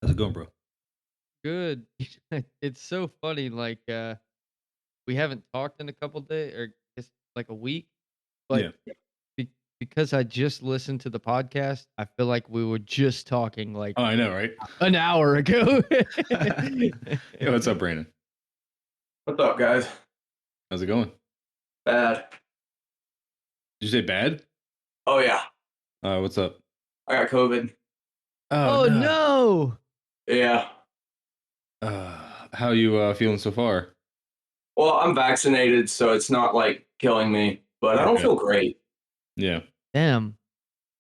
How's it going, bro? Good. It's so funny, we haven't talked in a couple days or just like a week, Yeah. but because I just listened to the podcast, I feel like we were just talking like Oh, I know, right? an hour ago. Yeah, what's up, Brandon? What's up, guys? How's it going? Bad. Did you say bad? Oh yeah, What's up? I got COVID. Oh Oh no. no. Yeah. How you feeling so far? Well, I'm vaccinated, so it's not like killing me, but I don't Okay. feel great. Yeah. Damn.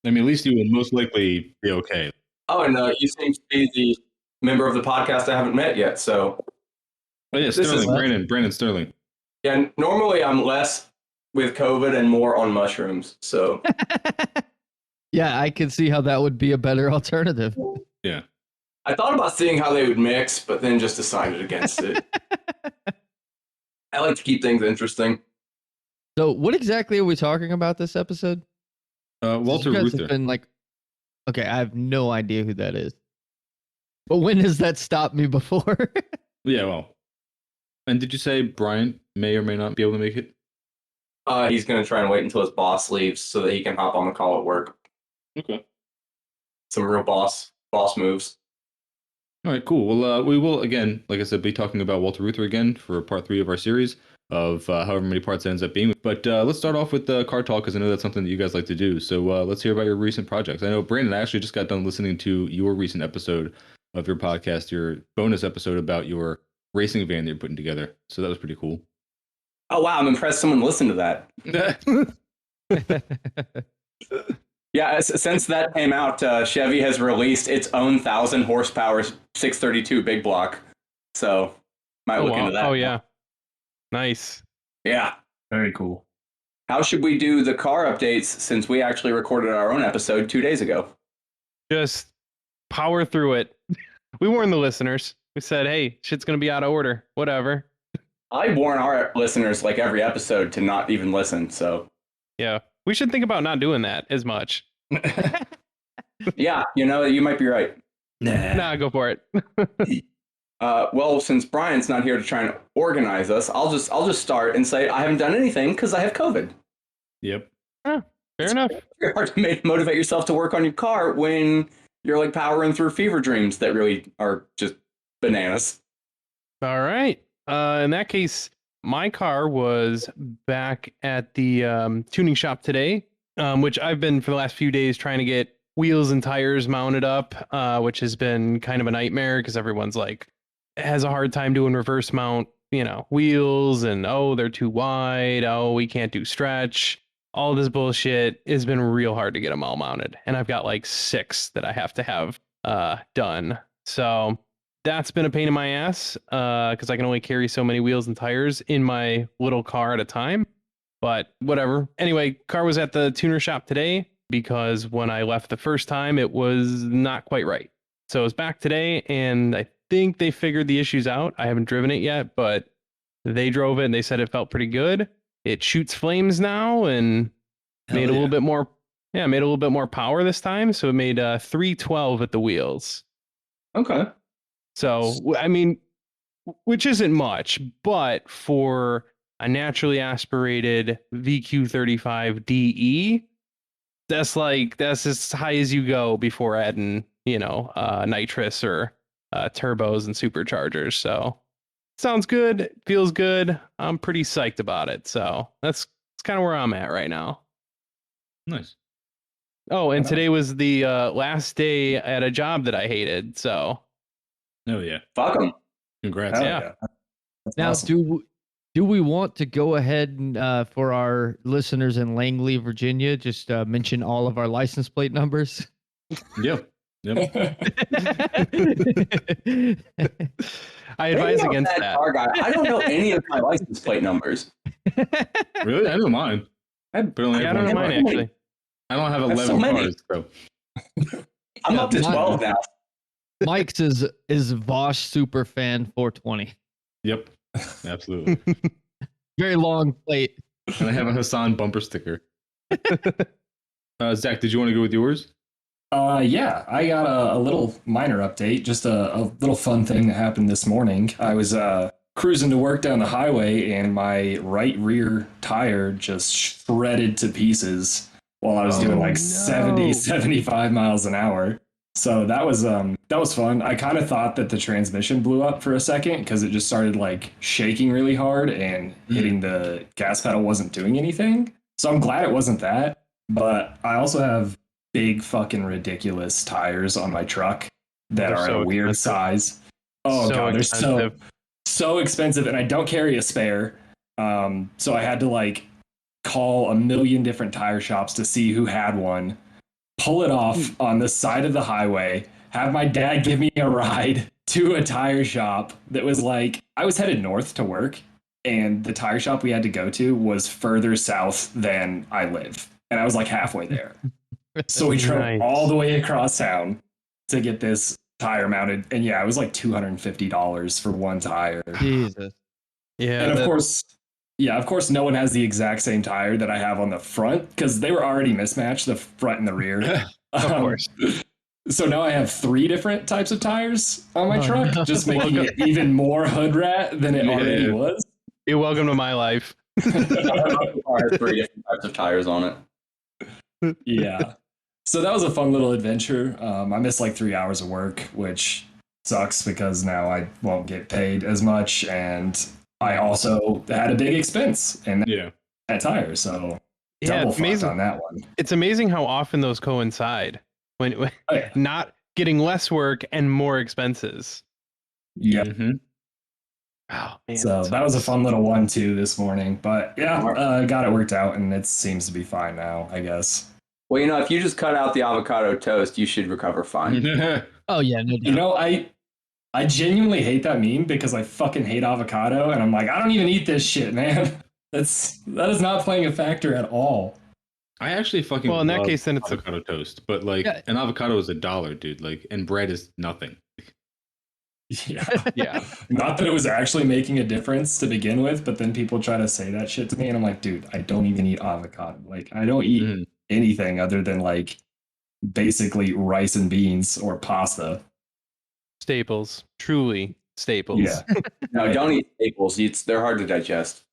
I mean, at least you will most likely be okay. Oh, and you seem to be the member of the podcast I haven't met yet. So Oh yeah, this is Sterling, Brandon Sterling. yeah. Normally, I'm less with COVID and more on mushrooms. So Yeah, I can see how that would be a better alternative. Yeah. I thought about seeing how they would mix, but then just decided against it. I like to keep things interesting. So, what exactly are we talking about this episode? 'Cause Walter you guys have Reuther. been like, okay, I have no idea who that is. But when has that stopped me before? Yeah, well. And did you say Brian may or may not be able to make it? He's gonna try and wait until his boss leaves so that he can hop on the call at work. Okay. Some real boss moves. All right, cool. Well, we will, again, like I said, be talking about Walter Reuther again for part 3 of our series of however many parts it ends up being. But let's start off with car talk, because I know that's something that you guys like to do. So let's hear about your recent projects. I know, Brandon, I actually just got done listening to your recent episode of your podcast, your bonus episode about your racing van that you're putting together. So that was pretty cool. Oh wow, I'm impressed someone listened to that. Yeah, since that came out, Chevy has released its own 1,000 horsepower 632 big block. So might look into that. Oh yeah, nice. Yeah, Very cool. how should we do the car updates since we actually recorded our own episode 2 days ago? Just power through it. We warned the listeners. We said, "Hey, shit's gonna be out of order. Whatever." I warn our listeners like every episode to not even listen. So Yeah, we should think about not doing that as much. yeah, you might be right. Nah, go for it. Well, since Brian's not here to try and organize us, I'll just start and say I haven't done anything because I have COVID. Yep. Fair enough. It's very hard to motivate yourself to work on your car when you're like powering through fever dreams that really are just bananas. All right. In that case, my car was back at the tuning shop today, which I've been for the last few days trying to get wheels and tires mounted up, which has been kind of a nightmare because everyone's like has a hard time doing reverse mount, wheels, and oh, they're too wide. Oh, we can't do stretch. All this bullshit has been real hard to get them all mounted, and I've got like 6 that I have to have done. So that's been a pain in my ass because I can only carry so many wheels and tires in my little car at a time. But whatever. Anyway, car was at the tuner shop today because when I left the first time, it was not quite right. So it's back today, and I think they figured the issues out. I haven't driven it yet, but they drove it and they said it felt pretty good. It shoots flames now and made a little bit more. Yeah, made a little bit more power this time. So it made 312 at the wheels. Okay. So, I mean, which isn't much, but for a naturally aspirated VQ35DE, that's as high as you go before adding, nitrous or turbos and superchargers. So, sounds good, feels good. I'm pretty psyched about it. So, that's kind of where I'm at right now. Nice. Oh, and today was the last day at a job that I hated. So, Oh yeah. Fuck them. Congrats. Yeah. Now, awesome. do we want to go ahead and for our listeners in Langley, Virginia, just mention all of our license plate numbers? Yep. Yep. I advise against that. Car guy. I don't know any of my license plate numbers. Really? I know mine. I don't know mine actually. I don't have That's 11 so many. cars, so. I'm up to 12 now. Mike's is Vosh Superfan 420. Yep. Absolutely. Very long plate. And I have a Hassan bumper sticker. Zach, did you want to go with yours? Yeah, I got a little minor update, just a little fun thing that happened this morning. I was cruising to work down the highway, and my right rear tire just shredded to pieces while I was doing like 70, 75 miles an hour. So that was fun. I kind of thought that the transmission blew up for a second because it just started like shaking really hard and hitting the gas pedal wasn't doing anything. So I'm glad it wasn't that. But I also have big fucking ridiculous tires on my truck that They're are so a weird expensive. size. Oh So god, they're expensive. so expensive, and I don't carry a spare. So I had to like call a million different tire shops to see who had one, pull it off on the side of the highway, have my dad give me a ride to a tire shop that was like, I was headed north to work, and the tire shop we had to go to was further south than I live. And I was like halfway there. So we drove Nice. all the way across town to get this tire mounted. And yeah, it was like $250 for one tire. Jesus. Yeah. And of course, no one has the exact same tire that I have on the front because they were already mismatched, the front and the rear. Of course. So now I have 3 different types of tires on my Oh, truck, no. just making it even more hood rat than it already Yeah. was. You're welcome to my life. Car has 3 different types of tires on it. Yeah. So that was a fun little adventure. I missed like 3 hours of work, which sucks because now I won't get paid as much. And I also had a big expense in Yeah. that tire. So Yeah, double it's fucked amazing. on that one. It's amazing how often those coincide when Oh, yeah. not getting less work and more expenses. Yeah. Mhm. Oh, man, So that was a fun little one too this morning. But yeah, got it worked out and it seems to be fine now, I guess. Well, if you just cut out the avocado toast, you should recover fine. Oh yeah, no doubt. You know, I genuinely hate that meme because I fucking hate avocado and I'm like, I don't even eat this shit, man. That is not playing a factor at all. I actually fucking Well, in that love case, then it's a- avocado toast, but like Yeah. an avocado is $1, dude. Like, and bread is nothing. Yeah. Yeah. Not that it was actually making a difference to begin with, but then people try to say that shit to me and I'm like, dude, I don't even eat avocado. Like, I don't eat Mhm. anything other than like basically rice and beans or pasta. Staples. Truly staples. Yeah, No, don't eat staples. They're hard to digest.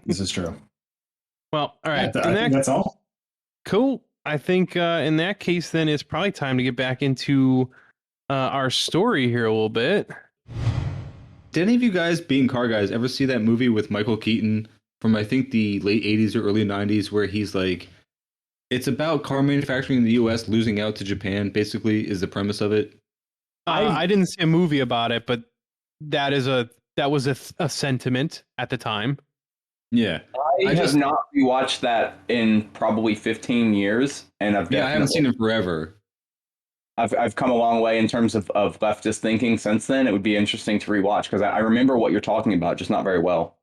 this is true. Well, all right. I think that's all. Cool. I think in that case, then it's probably time to get back into our story here a little bit. Did any of you guys, being car guys, ever see that movie with Michael Keaton from I think the late 80s or early 90s where he's like, it's about car manufacturing in the US losing out to Japan, basically, is the premise of it. I didn't see a movie about it, but that was a sentiment at the time. Yeah. I have not rewatched that in probably 15 years, and I haven't seen it forever. I've come a long way in terms of leftist thinking since then. It would be interesting to rewatch because I remember what you're talking about, just not very well.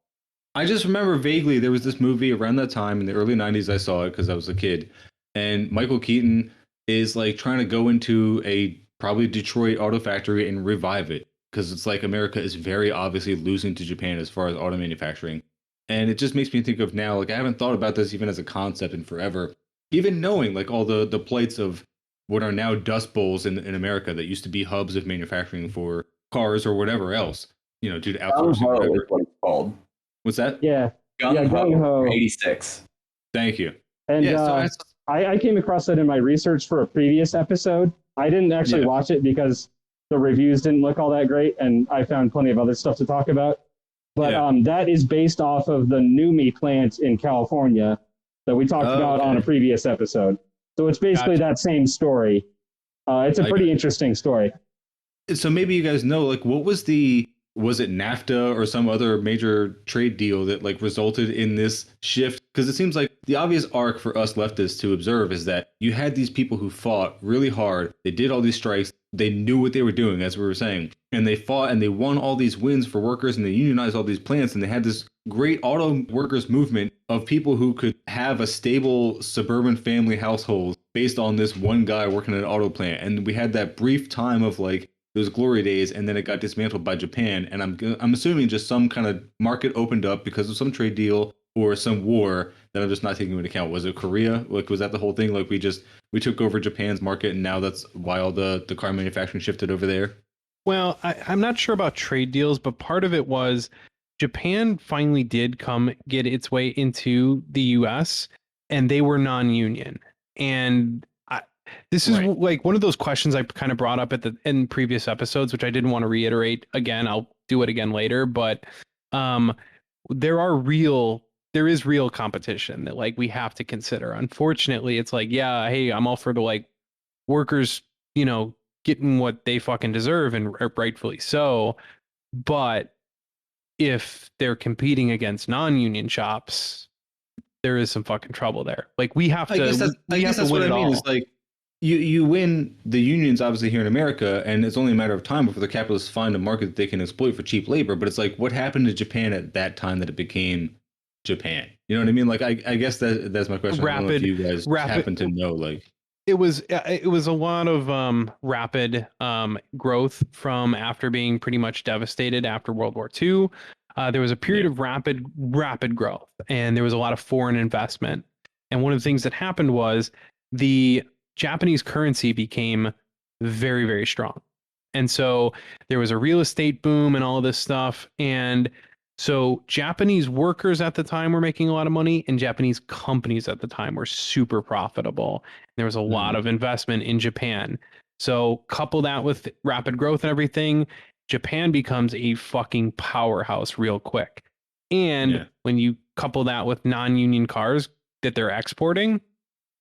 I just remember vaguely there was this movie around that time in the early 90s. I saw it because I was a kid. And Michael Keaton is like trying to go into a probably Detroit auto factory and revive it because it's like America is very obviously losing to Japan as far as auto manufacturing. And it just makes me think of now, like I haven't thought about this even as a concept in forever, even knowing like all the plights of what are now dust bowls in America that used to be hubs of manufacturing for cars or whatever else, you know, due to Gung outsourcing. Ho Whatever. is what it's called. What's that? Yeah, Gung Gung Ho. Ho 86. Thank you. and Yeah, so I came across that in my research for a previous episode. I didn't actually Yeah. watch it because the reviews didn't look all that great, and I found plenty of other stuff to talk about. But Yeah. that is based off of the NUMMI plant in California that we talked about on a previous episode. So it's basically Gotcha. that same story. It's a I pretty gotcha. interesting story. So maybe you guys know, like, what was it NAFTA or some other major trade deal that like resulted in this shift? Because it seems like the obvious arc for us leftists to observe is that you had these people who fought really hard. They did all these strikes. They knew what they were doing, as we were saying, and they fought and they won all these wins for workers and they unionized all these plants and they had this great auto workers movement of people who could have a stable suburban family household based on this one guy working at an auto plant. And we had that brief time of like those glory days, and then it got dismantled by Japan. And I'm assuming just some kind of market opened up because of some trade deal, or some war that I'm just not taking into account? Was it Korea? Like, was that the whole thing? Like, we took over Japan's market, and now that's why all the car manufacturing shifted over there? Well, I'm not sure about trade deals, but part of it was Japan finally did get its way into the US, and they were non-union. And this is like one of those questions I kind of brought up in previous episodes, which I didn't want to reiterate again. I'll do it again later, but there is real competition that like we have to consider. Unfortunately, it's like, yeah, hey, I'm all for the like workers, getting what they fucking deserve, and rightfully so. But if they're competing against non-union shops, there is some fucking trouble there. Like we have to. I guess that's what I mean. Is like you win the unions obviously here in America, and it's only a matter of time before the capitalists find a market that they can exploit for cheap labor. But it's like, what happened to Japan at that time that it became Japan? You know what I mean? Like I guess that's my question. I don't know if you guys happen to know. Like it was a lot of rapid growth from after being pretty much devastated after World War II. There was a period of rapid growth, and there was a lot of foreign investment. And one of the things that happened was the Japanese currency became very, very strong. And so there was a real estate boom and all of this stuff. And so Japanese workers at the time were making a lot of money, and Japanese companies at the time were super profitable. There was a lot of investment in Japan. So couple that with rapid growth and everything, Japan becomes a fucking powerhouse real quick. And when you couple that with non-union cars that they're exporting,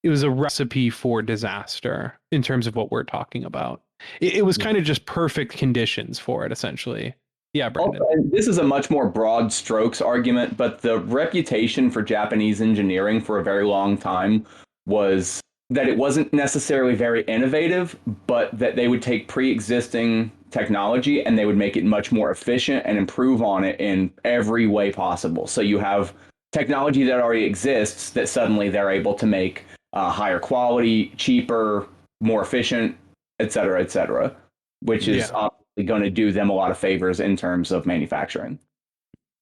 it was a recipe for disaster in terms of what we're talking about. It was kind of just perfect conditions for it, essentially. Yeah, Brandon. And this is a much more broad strokes argument, but the reputation for Japanese engineering for a very long time was that it wasn't necessarily very innovative, but that they would take pre-existing technology and they would make it much more efficient and improve on it in every way possible. So you have technology that already exists that suddenly they're able to make higher quality, cheaper, more efficient, et cetera, which is obviously going to do them a lot of favors in terms of manufacturing.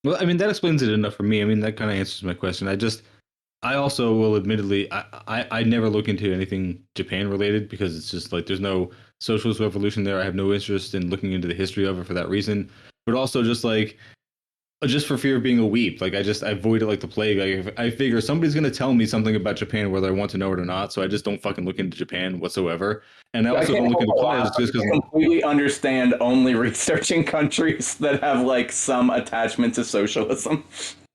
Well, I mean, that explains it enough for me. I mean, that kind of answers my question. I also will admittedly, I never look into anything Japan related because it's just like there's no socialist revolution there. I have no interest in looking into the history of it for that reason. But also just for fear of being a weep. Like I avoid it like the plague. Like I figure somebody's going to tell me something about Japan, whether I want to know it or not. So I just don't fucking look into Japan whatsoever. And I also don't look into cars just because I completely understand only researching countries that have like some attachment to socialism.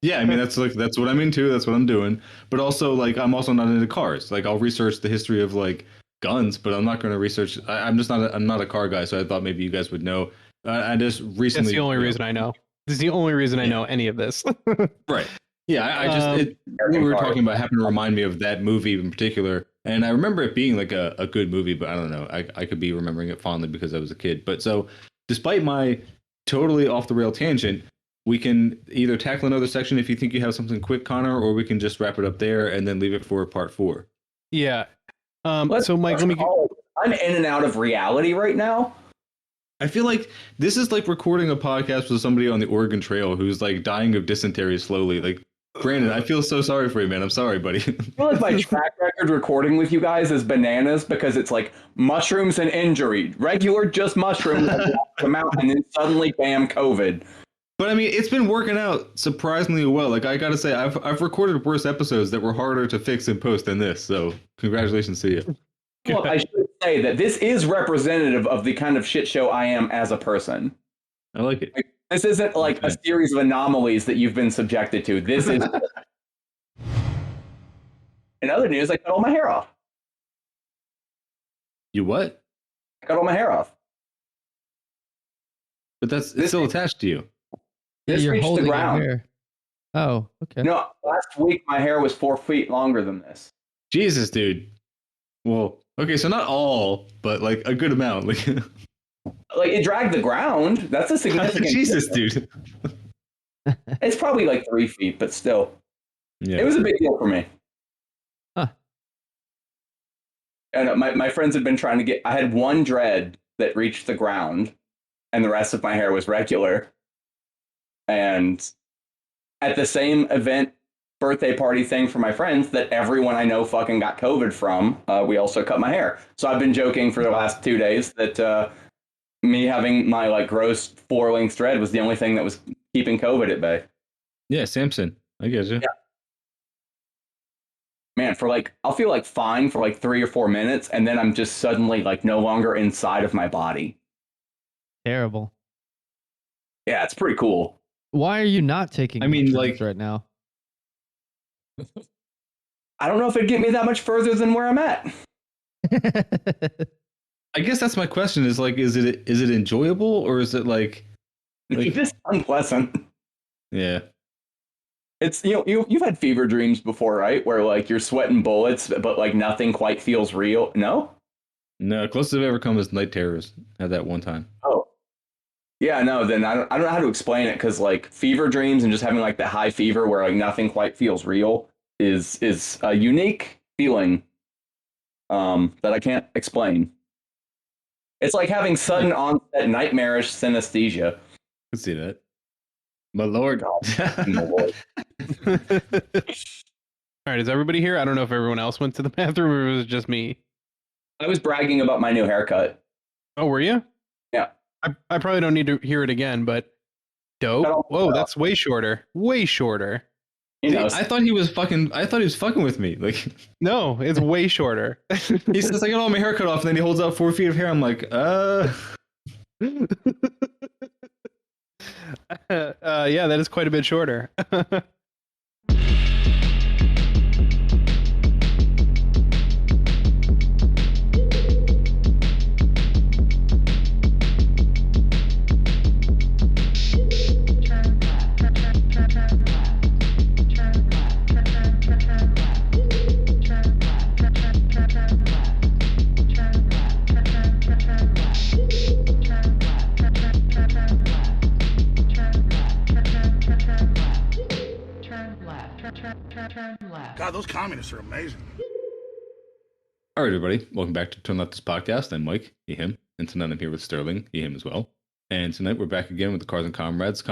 Yeah, I mean that's what I'm into. That's what I'm doing. But also like I'm also not into cars. Like I'll research the history of like guns, but I'm not going to research. I'm not a car guy. So I thought maybe you guys would know. I just recently. That's the only reason I know. This is the only reason I know any of this. Right. Yeah, we were talking about happened to remind me of that movie in particular. And I remember it being like a good movie, but I don't know. I could be remembering it fondly because I was a kid. But so despite my totally off the rail tangent, we can either tackle another section if you think you have something quick, Connor, or we can just wrap it up there and then leave it for part 4. Yeah. So Mike, let me I'm in and out of reality right now. I feel like this is like recording a podcast with somebody on the Oregon Trail who's like dying of dysentery slowly. Like, Brandon, I feel so sorry for you, man. I'm sorry, buddy. I feel like my track record recording with you guys is bananas because it's like mushrooms and injury, regular just mushrooms come out, and then suddenly, bam, COVID. But I mean, it's been working out surprisingly well. Like I gotta say, I've recorded worse episodes that were harder to fix and post than this. So congratulations to you. Well, I should say that this is representative of the kind of shit show I am as a person. I like it. This isn't like a series of anomalies that you've been subjected to. This is. In other news, I cut all my hair off. You what? I cut all my hair off. But it's still attached to you. This you're reached holding the your ground. hair. Oh, okay. No, last week my hair was 4 feet longer than this. Jesus, dude. Well, okay, so not all, but like a good amount. Like it dragged the ground. That's a significant. Jesus, dude. It's probably like 3 feet, but still. Yeah. It was a big deal for me. Huh. And my friends had been trying to get. I had one dread that reached the ground, and the rest of my hair was regular. And at the same event birthday party thing for my friends that everyone I know fucking got COVID from. We also cut my hair. So I've been joking for the last 2 days that me having my like gross 4-length thread was the only thing that was keeping COVID at bay. Yeah, Samson. I get you. Yeah. Man, for like, I'll feel like fine for like 3 or 4 minutes, and then I'm just suddenly like no longer inside of my body. Terrible. Yeah, it's pretty cool. Why are you not taking? I mean, mushrooms like- right now. I don't know if it'd get me that much further than where I'm at. I guess that's my question. Is like, is it enjoyable or is it like It's just unpleasant. yeah? It's you've had fever dreams before, right? Where like you're sweating bullets, but like nothing quite feels real. No. No, closest I've ever come is Night Terrors. Had that one time. Oh. Yeah, no. Then I don't know how to explain it because like fever dreams and just having like the high fever where like nothing quite feels real is a unique feeling that I can't explain. It's like having sudden onset nightmarish synesthesia. I can see that. My lord. My lord. All right, is everybody here? I don't know if everyone else went to the bathroom or if it was just me. I was bragging about my new haircut. Oh, were you? Yeah. I probably don't need to hear it again, but dope. Whoa, that's way shorter. Way shorter. You know, I thought he was fucking with me. Like No, it's way shorter. he says, I got all my hair cut off, and then he holds out 4 feet of hair. I'm like, Yeah, that is quite a bit shorter. God, those communists are amazing. all right, everybody, welcome back to Turn Leftist podcast. I'm Mike, he, him, and tonight I'm here with Sterling, he, him as well. And tonight we're back again with the Cars and Comrades,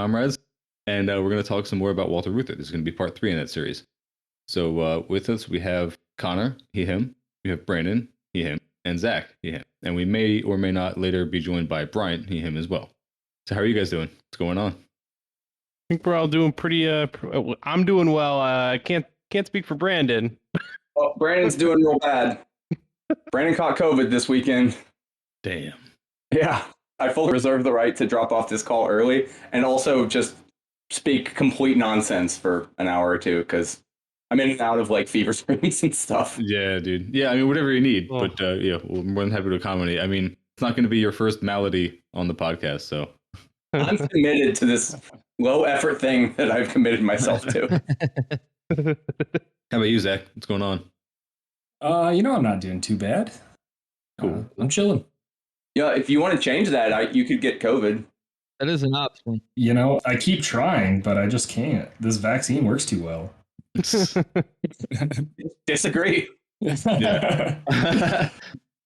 and we're going to talk some more about Walter Reuther. This is going to be part 3 in that series. So with us we have Connor, he, him. We have Brandon, he, him, and Zach, he, him. And we may or may not later be joined by Bryant, he, him as well. So how are you guys doing? What's going on? I think we're all doing pretty. I'm doing well. I can't speak for Brandon. well, Brandon's doing real bad. Brandon caught COVID this weekend. Damn. Yeah, I fully reserve the right to drop off this call early and also just speak complete nonsense for an hour or two because I'm in and out of like fever screams and stuff. Yeah, dude. Yeah, I mean, whatever you need. Oh. But yeah, we're more than happy to accommodate. I mean, it's not going to be your first malady on the podcast, so. I'm committed to this low effort thing that I've committed myself to. How about you, Zach? What's going on? I'm not doing too bad. Cool. I'm chilling. Yeah, if you want to change that, you could get COVID. That is an option. I keep trying, but I just can't. This vaccine works too well. Disagree. Yeah.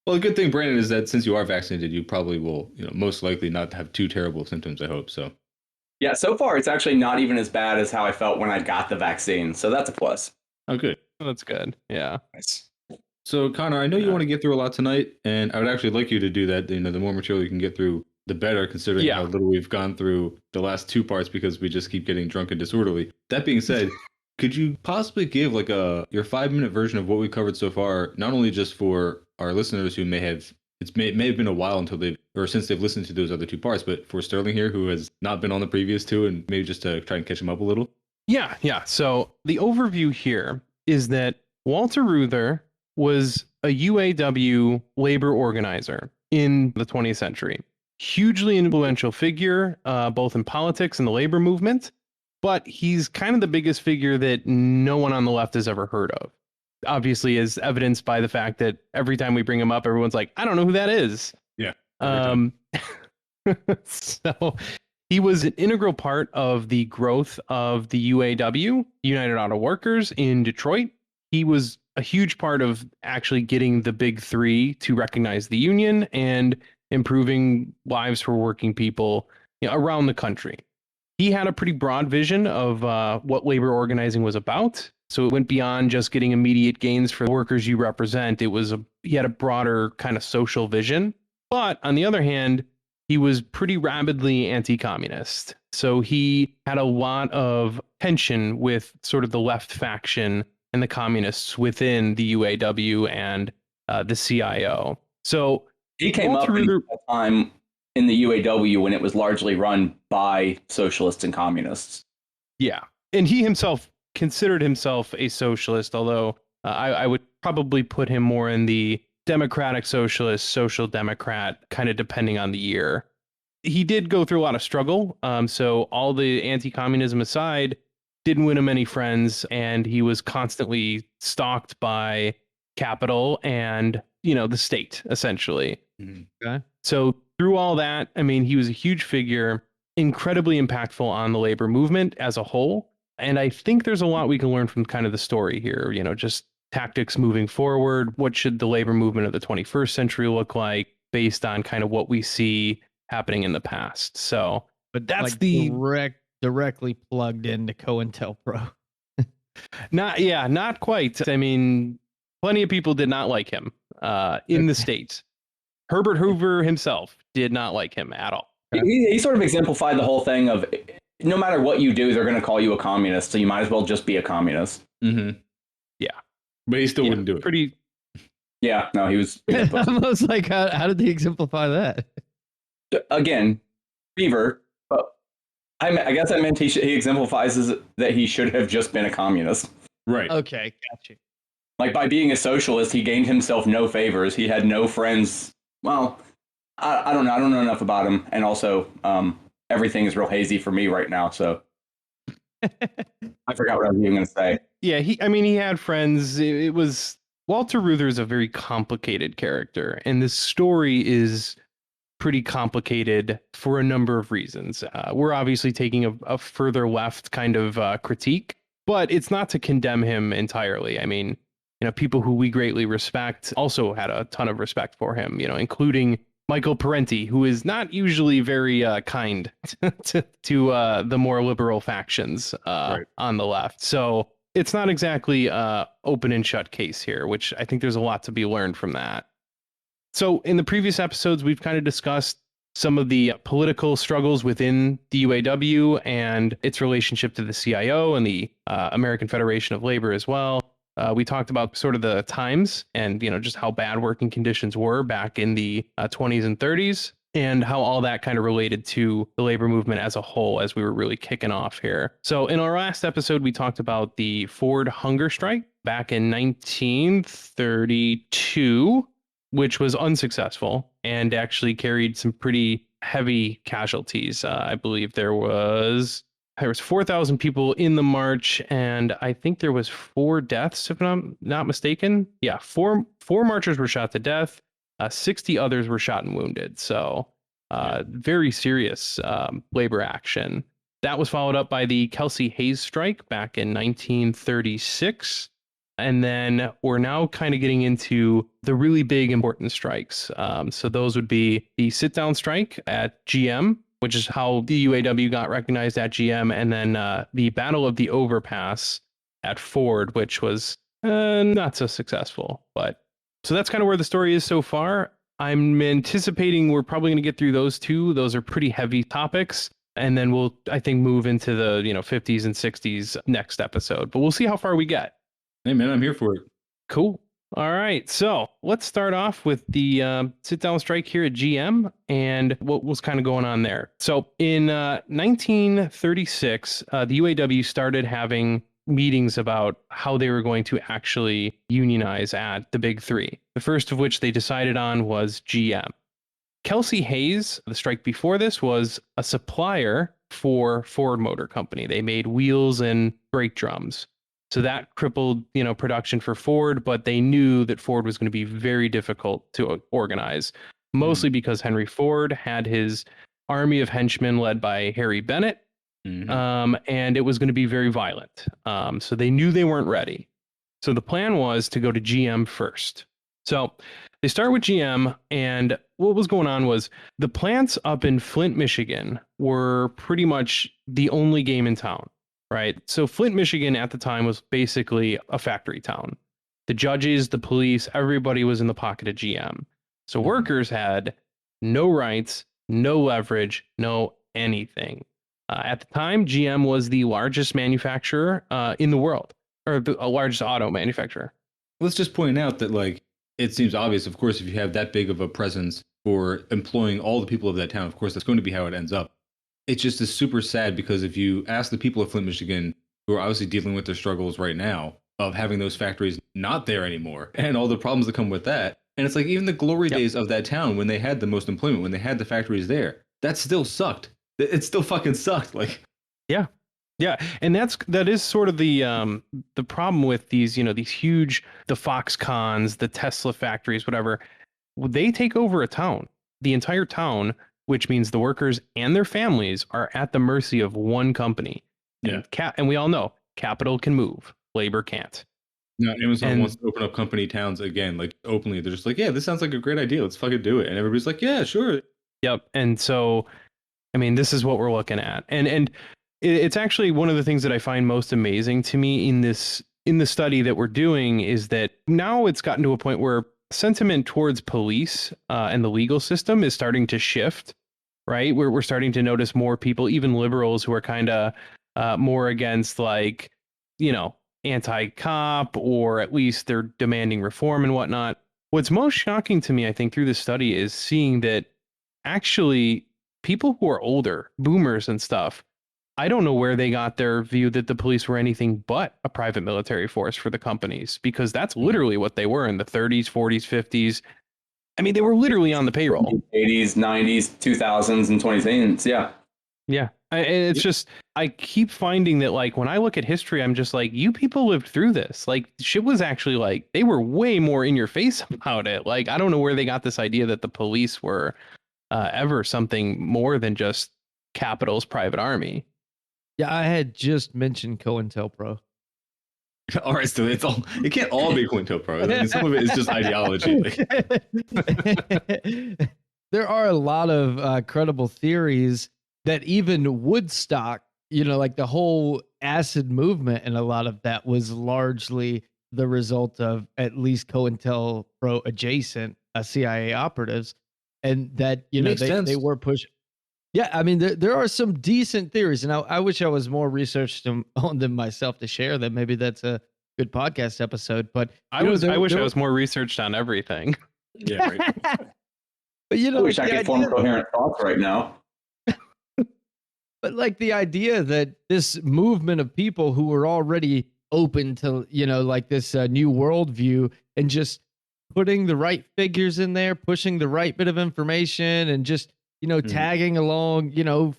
Well, the good thing, Brandon, is that since you are vaccinated, you probably will, most likely not have too terrible symptoms, I hope. So. Yeah, so far it's actually not even as bad as how I felt when I got the vaccine. So that's a plus. Oh, good. That's good. Yeah. Nice. So, Connor, I know you want to get through a lot tonight, and I would actually like you to do that. The more material you can get through, the better, considering how little we've gone through the last 2 parts because we just keep getting drunk and disorderly. That being said, could you possibly give like your 5-minute version of what we covered so far, not only just for our listeners who may have been a while since they've listened to those other 2 parts, but for Sterling here, who has not been on the previous 2, and maybe just to try and catch him up a little? Yeah. So the overview here is that Walter Reuther was a UAW labor organizer in the 20th century. Hugely influential figure, both in politics and the labor movement, but he's kind of the biggest figure that no one on the left has ever heard of. Obviously, as evidenced by the fact that every time we bring him up, everyone's like, I don't know who that is. Yeah. So he was an integral part of the growth of the UAW, United Auto Workers, in Detroit. He was a huge part of actually getting the big 3 to recognize the union and improving lives for working people around the country. he had a pretty broad vision of what labor organizing was about. So it went beyond just getting immediate gains for the workers you represent. He had a broader kind of social vision. But on the other hand, he was pretty rabidly anti-communist. So he had a lot of tension with sort of the left faction and the communists within the UAW and the CIO. So he came Walter up in Reuther, a time in the UAW when it was largely run by socialists and communists. yeah. And he himself considered himself a socialist, although I would probably put him more in the democratic socialist, social democrat, kind of depending on the year. He did go through a lot of struggle. So all the anti-communism aside, didn't win him any friends, and he was constantly stalked by capital and, the state, essentially. Okay. So through all that, I mean, he was a huge figure, incredibly impactful on the labor movement as a whole. And I think there's a lot we can learn from kind of the story here, just tactics moving forward. What should the labor movement of the 21st century look like based on kind of what we see happening in the past? So, but that's like directly plugged into COINTELPRO. not quite. I mean, plenty of people did not like him in the States. Herbert Hoover himself did not like him at all. He sort of exemplified the whole thing of no matter what you do, they're going to call you a communist, so you might as well just be a communist. Mm-hmm. Yeah. But he still wouldn't do it. Yeah, no, he was... Almost like, how did he exemplify that? Again, fever, but I guess I meant he exemplifies that he should have just been a communist. Right. Okay, gotcha. Like, by being a socialist, he gained himself no favors. He had no friends. Well, I don't know. I don't know enough about him. And also, everything is real hazy for me right now, so I forgot what I was even going to say. Yeah, he had friends. It was... Walter Reuther is a very complicated character, and this story is pretty complicated for a number of reasons. We're obviously taking a further left kind of critique, but it's not to condemn him entirely. I mean, people who we greatly respect also had a ton of respect for him, including Michael Parenti, who is not usually very kind to the more liberal factions right. on the left. So it's not exactly open and shut case here, which I think there's a lot to be learned from that. So in the previous episodes, we've kind of discussed some of the political struggles within the UAW and its relationship to the CIO and the American Federation of Labor as well. We talked about sort of the times and, just how bad working conditions were back in the 20s and 30s and how all that kind of related to the labor movement as a whole as we were really kicking off here. So in our last episode, we talked about the Ford hunger strike back in 1932, which was unsuccessful and actually carried some pretty heavy casualties. I believe there was 4,000 people in the march, and I think there was 4 deaths, if I'm not mistaken. Yeah, four marchers were shot to death. 60 others were shot and wounded. So very serious labor action. That was followed up by the Kelsey Hayes strike back in 1936. And then we're now kind of getting into the really big important strikes. So those would be the sit-down strike at GM, which is how the UAW got recognized at GM, and then the Battle of the Overpass at Ford, which was not so successful. But so that's kind of where the story is so far. I'm anticipating we're probably going to get through those two. Those are pretty heavy topics. And then we'll, I think, move into the 50s and 60s next episode. But we'll see how far we get. Hey, man, I'm here for it. Cool. All right. So let's start off with the sit-down strike here at GM and what was kind of going on there. So in 1936, the UAW started having meetings about how they were going to actually unionize at the Big Three. The first of which they decided on was GM. Kelsey Hayes, the strike before this, was a supplier for Ford Motor Company. They made wheels and brake drums. So that crippled, production for Ford, but they knew that Ford was going to be very difficult to organize, mostly because Henry Ford had his army of henchmen led by Harry Bennett, and it was going to be very violent. So they knew they weren't ready. So the plan was to go to GM first. So they start with GM, and what was going on was the plants up in Flint, Michigan were pretty much the only game in town, right? So Flint, Michigan at the time was basically a factory town. The judges, the police, everybody was in the pocket of GM. So workers had no rights, no leverage, no anything. At the time, GM was the largest manufacturer in the world, or the largest auto manufacturer. Let's just point out that, like, it seems obvious, of course, if you have that big of a presence for employing all the people of that town, of course, that's going to be how it ends up. It just is super sad because if you ask the people of Flint, Michigan, who are obviously dealing with their struggles right now of having those factories not there anymore and all the problems that come with that, and it's like even the glory days of that town when they had the most employment, when they had the factories there, that still sucked. It still fucking sucked. Like, yeah, and that is sort of the problem with these, these huge, the Foxcons, the Tesla factories, whatever. They take over a town, the entire town, which means the workers and their families are at the mercy of one company. Yeah, and we all know capital can move, labor can't. No, Amazon wants to open up company towns again, like openly. They're just like, yeah, this sounds like a great idea. Let's fucking do it. And everybody's like, yeah, sure. Yep. And so, I mean, this is what we're looking at. And it's actually one of the things that I find most amazing to me in the study that we're doing is that now it's gotten to a point where sentiment towards police and the legal system is starting to shift, right? We're starting to notice more people, even liberals, who are kind of more against, like, anti-cop, or at least they're demanding reform and whatnot. What's most shocking to me, I think, through this study is seeing that actually people who are older, boomers and stuff, I don't know where they got their view that the police were anything but a private military force for the companies, because that's literally what they were in the 30s, 40s, 50s. I mean, they were literally on the payroll. 80s, 90s, 2000s, and 2010s. Yeah. Yeah. It's just, I keep finding that, like, when I look at history, I'm just like, you people lived through this. Like, shit was actually, like, they were way more in your face about it. Like, I don't know where they got this idea that the police were ever something more than just capital's private army. Yeah, I had just mentioned COINTELPRO. All right, so it can't all be COINTELPRO. I mean, some of it is just ideology. There are a lot of credible theories that even Woodstock, like the whole acid movement, and a lot of that was largely the result of at least COINTELPRO adjacent CIA operatives, and that they were pushed. Yeah, I mean, there are some decent theories, and I wish I was more researched on them myself to share them. Maybe that's a good podcast episode. But I wish I was more researched on everything. Yeah, right. But I wish I could form coherent thoughts right now. But like the idea that this movement of people who were already open to, like this new worldview, and just putting the right figures in there, pushing the right bit of information, and just, tagging along,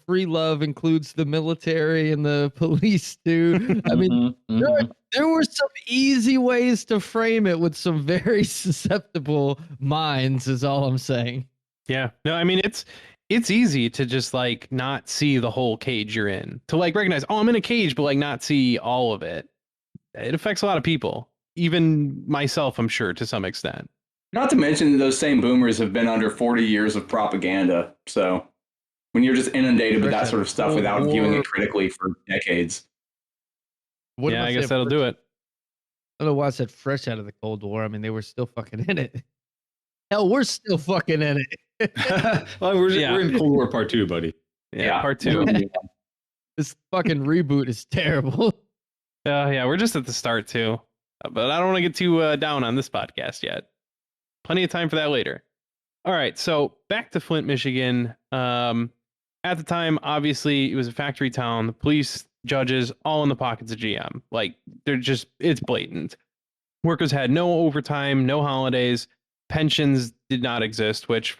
free love includes the military and the police too. I mean, there were some easy ways to frame it with some very susceptible minds, is all I'm saying. Yeah. No, I mean, it's easy to just, like, not see the whole cage you're in, to, like, recognize, oh, I'm in a cage, but, like, not see all of it. It affects a lot of people, even myself, I'm sure, to some extent. Not to mention those same boomers have been under 40 years of propaganda. So when you're just inundated with that sort of stuff without viewing it critically for decades. Yeah, I guess that'll do it. I don't know why I said fresh out of the Cold War. I mean, they were still fucking in it. Hell, we're still fucking in it. Well, we're in Cold War Part 2, buddy. Yeah. Part 2. This fucking reboot is terrible. Yeah, we're just at the start too. But I don't want to get too down on this podcast yet. Plenty of time for that later. All right, so back to Flint, Michigan. At the time, obviously, it was a factory town. The police, judges, all in the pockets of GM. Like, it's blatant. Workers had no overtime, no holidays. Pensions did not exist, which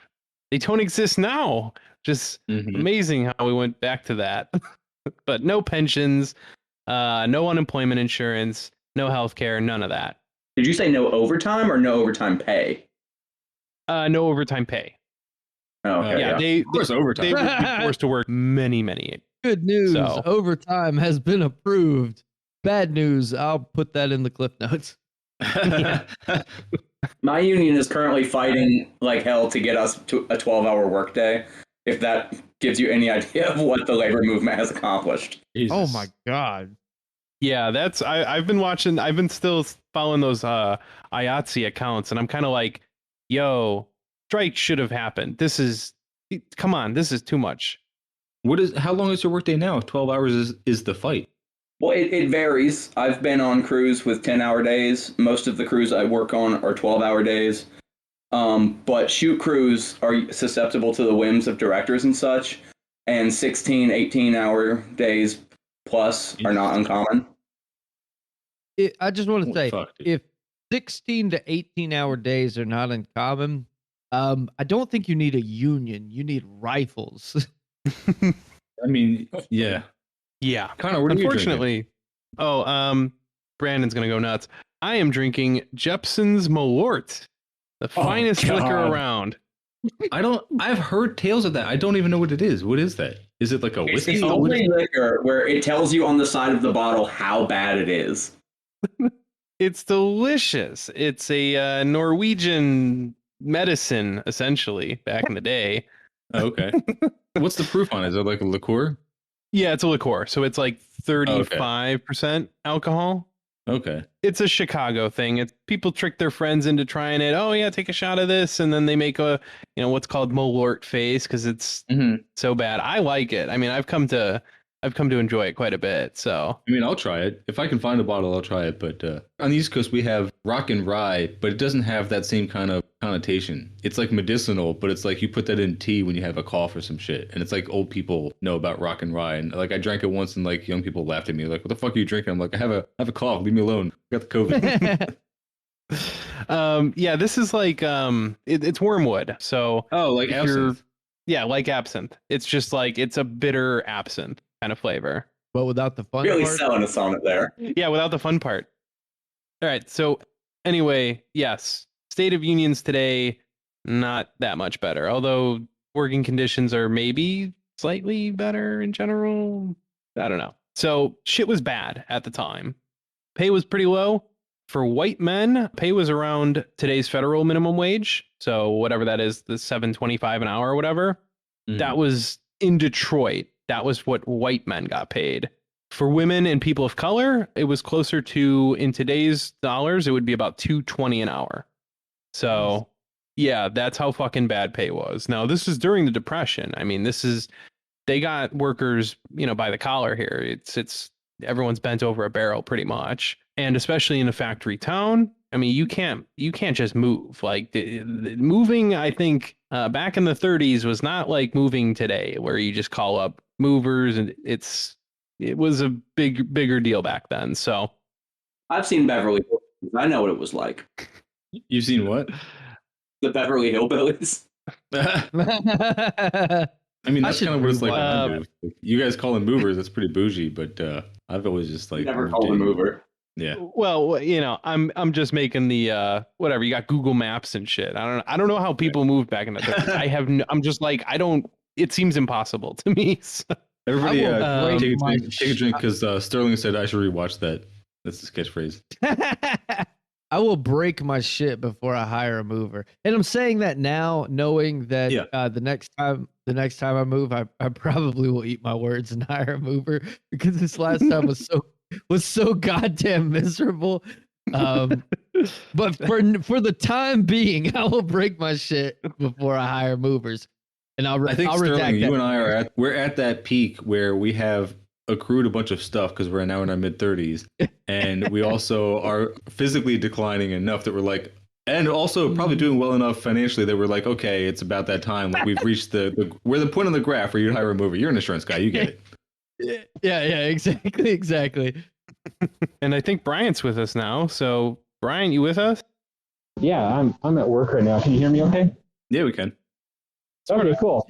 they don't exist now. Just amazing how we went back to that. But no pensions, no unemployment insurance, no health care, none of that. Did you say no overtime or no overtime pay? No overtime pay. Oh, okay. Yeah, of course, overtime. They would be forced to work many. Good news. Overtime has been approved. Bad news. I'll put that in the clip notes. My union is currently fighting like hell to get us to a 12-hour workday, if that gives you any idea of what the labor movement has accomplished. Jesus. Oh my God. Yeah, I've been watching. I've been still following those IATSE accounts, and I'm kind of like, yo, strike should have happened. Come on, this is too much. How long is your workday now? If 12 hours is the fight. Well, it varies. I've been on crews with 10-hour days. Most of the crews I work on are 12-hour days. But shoot crews are susceptible to the whims of directors and such, and 16, 18-hour days plus are not uncommon. I just want to Holy say, fuck, dude. if 16 to 18-hour days are not uncommon, I don't think you need a union. You need rifles. I mean, yeah. Yeah. Connor, what are you drinking? Unfortunately, Brandon's gonna go nuts. I am drinking Jepson's Malort, the finest liquor God. around. I've heard tales of that. I don't even know what it is. What is that? Is it like a It's whiskey? the What only is- liquor where it tells you on the side of the bottle how bad it is. It's delicious. It's a Norwegian medicine, essentially, back in the day. Oh, okay. What's the proof on it? Is it like a liqueur? Yeah, it's a liqueur, so it's like 35% alcohol. Okay. It's a Chicago thing. It's people trick their friends into trying it. Oh yeah, take a shot of this, and then they make what's called Malort face because it's so bad. I like it. I mean, I've come to enjoy it quite a bit. So I mean, I'll try it. If I can find a bottle, I'll try it. But on the East Coast, we have rock and rye, but it doesn't have that same kind of connotation. It's like medicinal, but it's like you put that in tea when you have a cough or some shit. And it's like old people know about rock and rye. And like I drank it once and like young people laughed at me like, what the fuck are you drinking? I'm like, I have a cough. Leave me alone. I got the COVID. yeah, this is like it's wormwood. So Like if you're- absinthe. yeah, like absinthe. It's just like it's a bitter absinthe kind of flavor. But without the fun Really part. selling us on it there. Yeah, without the fun part. All right. So anyway, yes, state of unions today, not that much better. Although working conditions are maybe slightly better in general. I don't know. So shit was bad at the time. Pay was pretty low. For white men, pay was around today's federal minimum wage. So whatever that is, the $7.25 an hour or whatever. That was in Detroit. That was what white men got paid. For women and people of color, it was closer to, in today's dollars, it would be about $2.20 an hour. So yeah, that's how fucking bad pay was. Now, this is during the Depression. I mean, they got workers, by the collar here. It's everyone's bent over a barrel pretty much. And especially in a factory town, I mean, you can't just move. Like the moving, I think back in the 30s was not like moving today, where you just call up movers, and it was a bigger deal back then. So I've seen Beverly Hills. I know what it was like. You've seen what? The Beverly Hillbillies. I mean, I that's should kind of what it's like. move when I move. You guys call them movers. That's pretty bougie, but I've always just like Never moved called a in. mover. Yeah. well, I'm just making the whatever. You got Google Maps and shit. I don't know how people moved back in the 30s. I'm just like it seems impossible to me. So. Everybody I will break my take a drink because Sterling said I should rewatch that. That's the catchphrase. I will break my shit before I hire a mover. And I'm saying that now, knowing that the next time I move, I probably will eat my words and hire a mover, because this last time was so goddamn miserable. But for the time being, I will break my shit before I hire movers. And I think I'll Sterling, redact you that. and I we're at that peak where we have accrued a bunch of stuff because we're now in our mid 30s, and we also are physically declining enough that we're like, and also probably doing well enough financially that we're like, okay, it's about that time. Like we've reached we're the point on the graph where you hire a mover. You're an insurance guy, you get it. Yeah, exactly. And I think Bryant's with us now. So Brian, you with us? Yeah, I'm at work right now. Can you hear me okay? Yeah, we can. Okay, cool.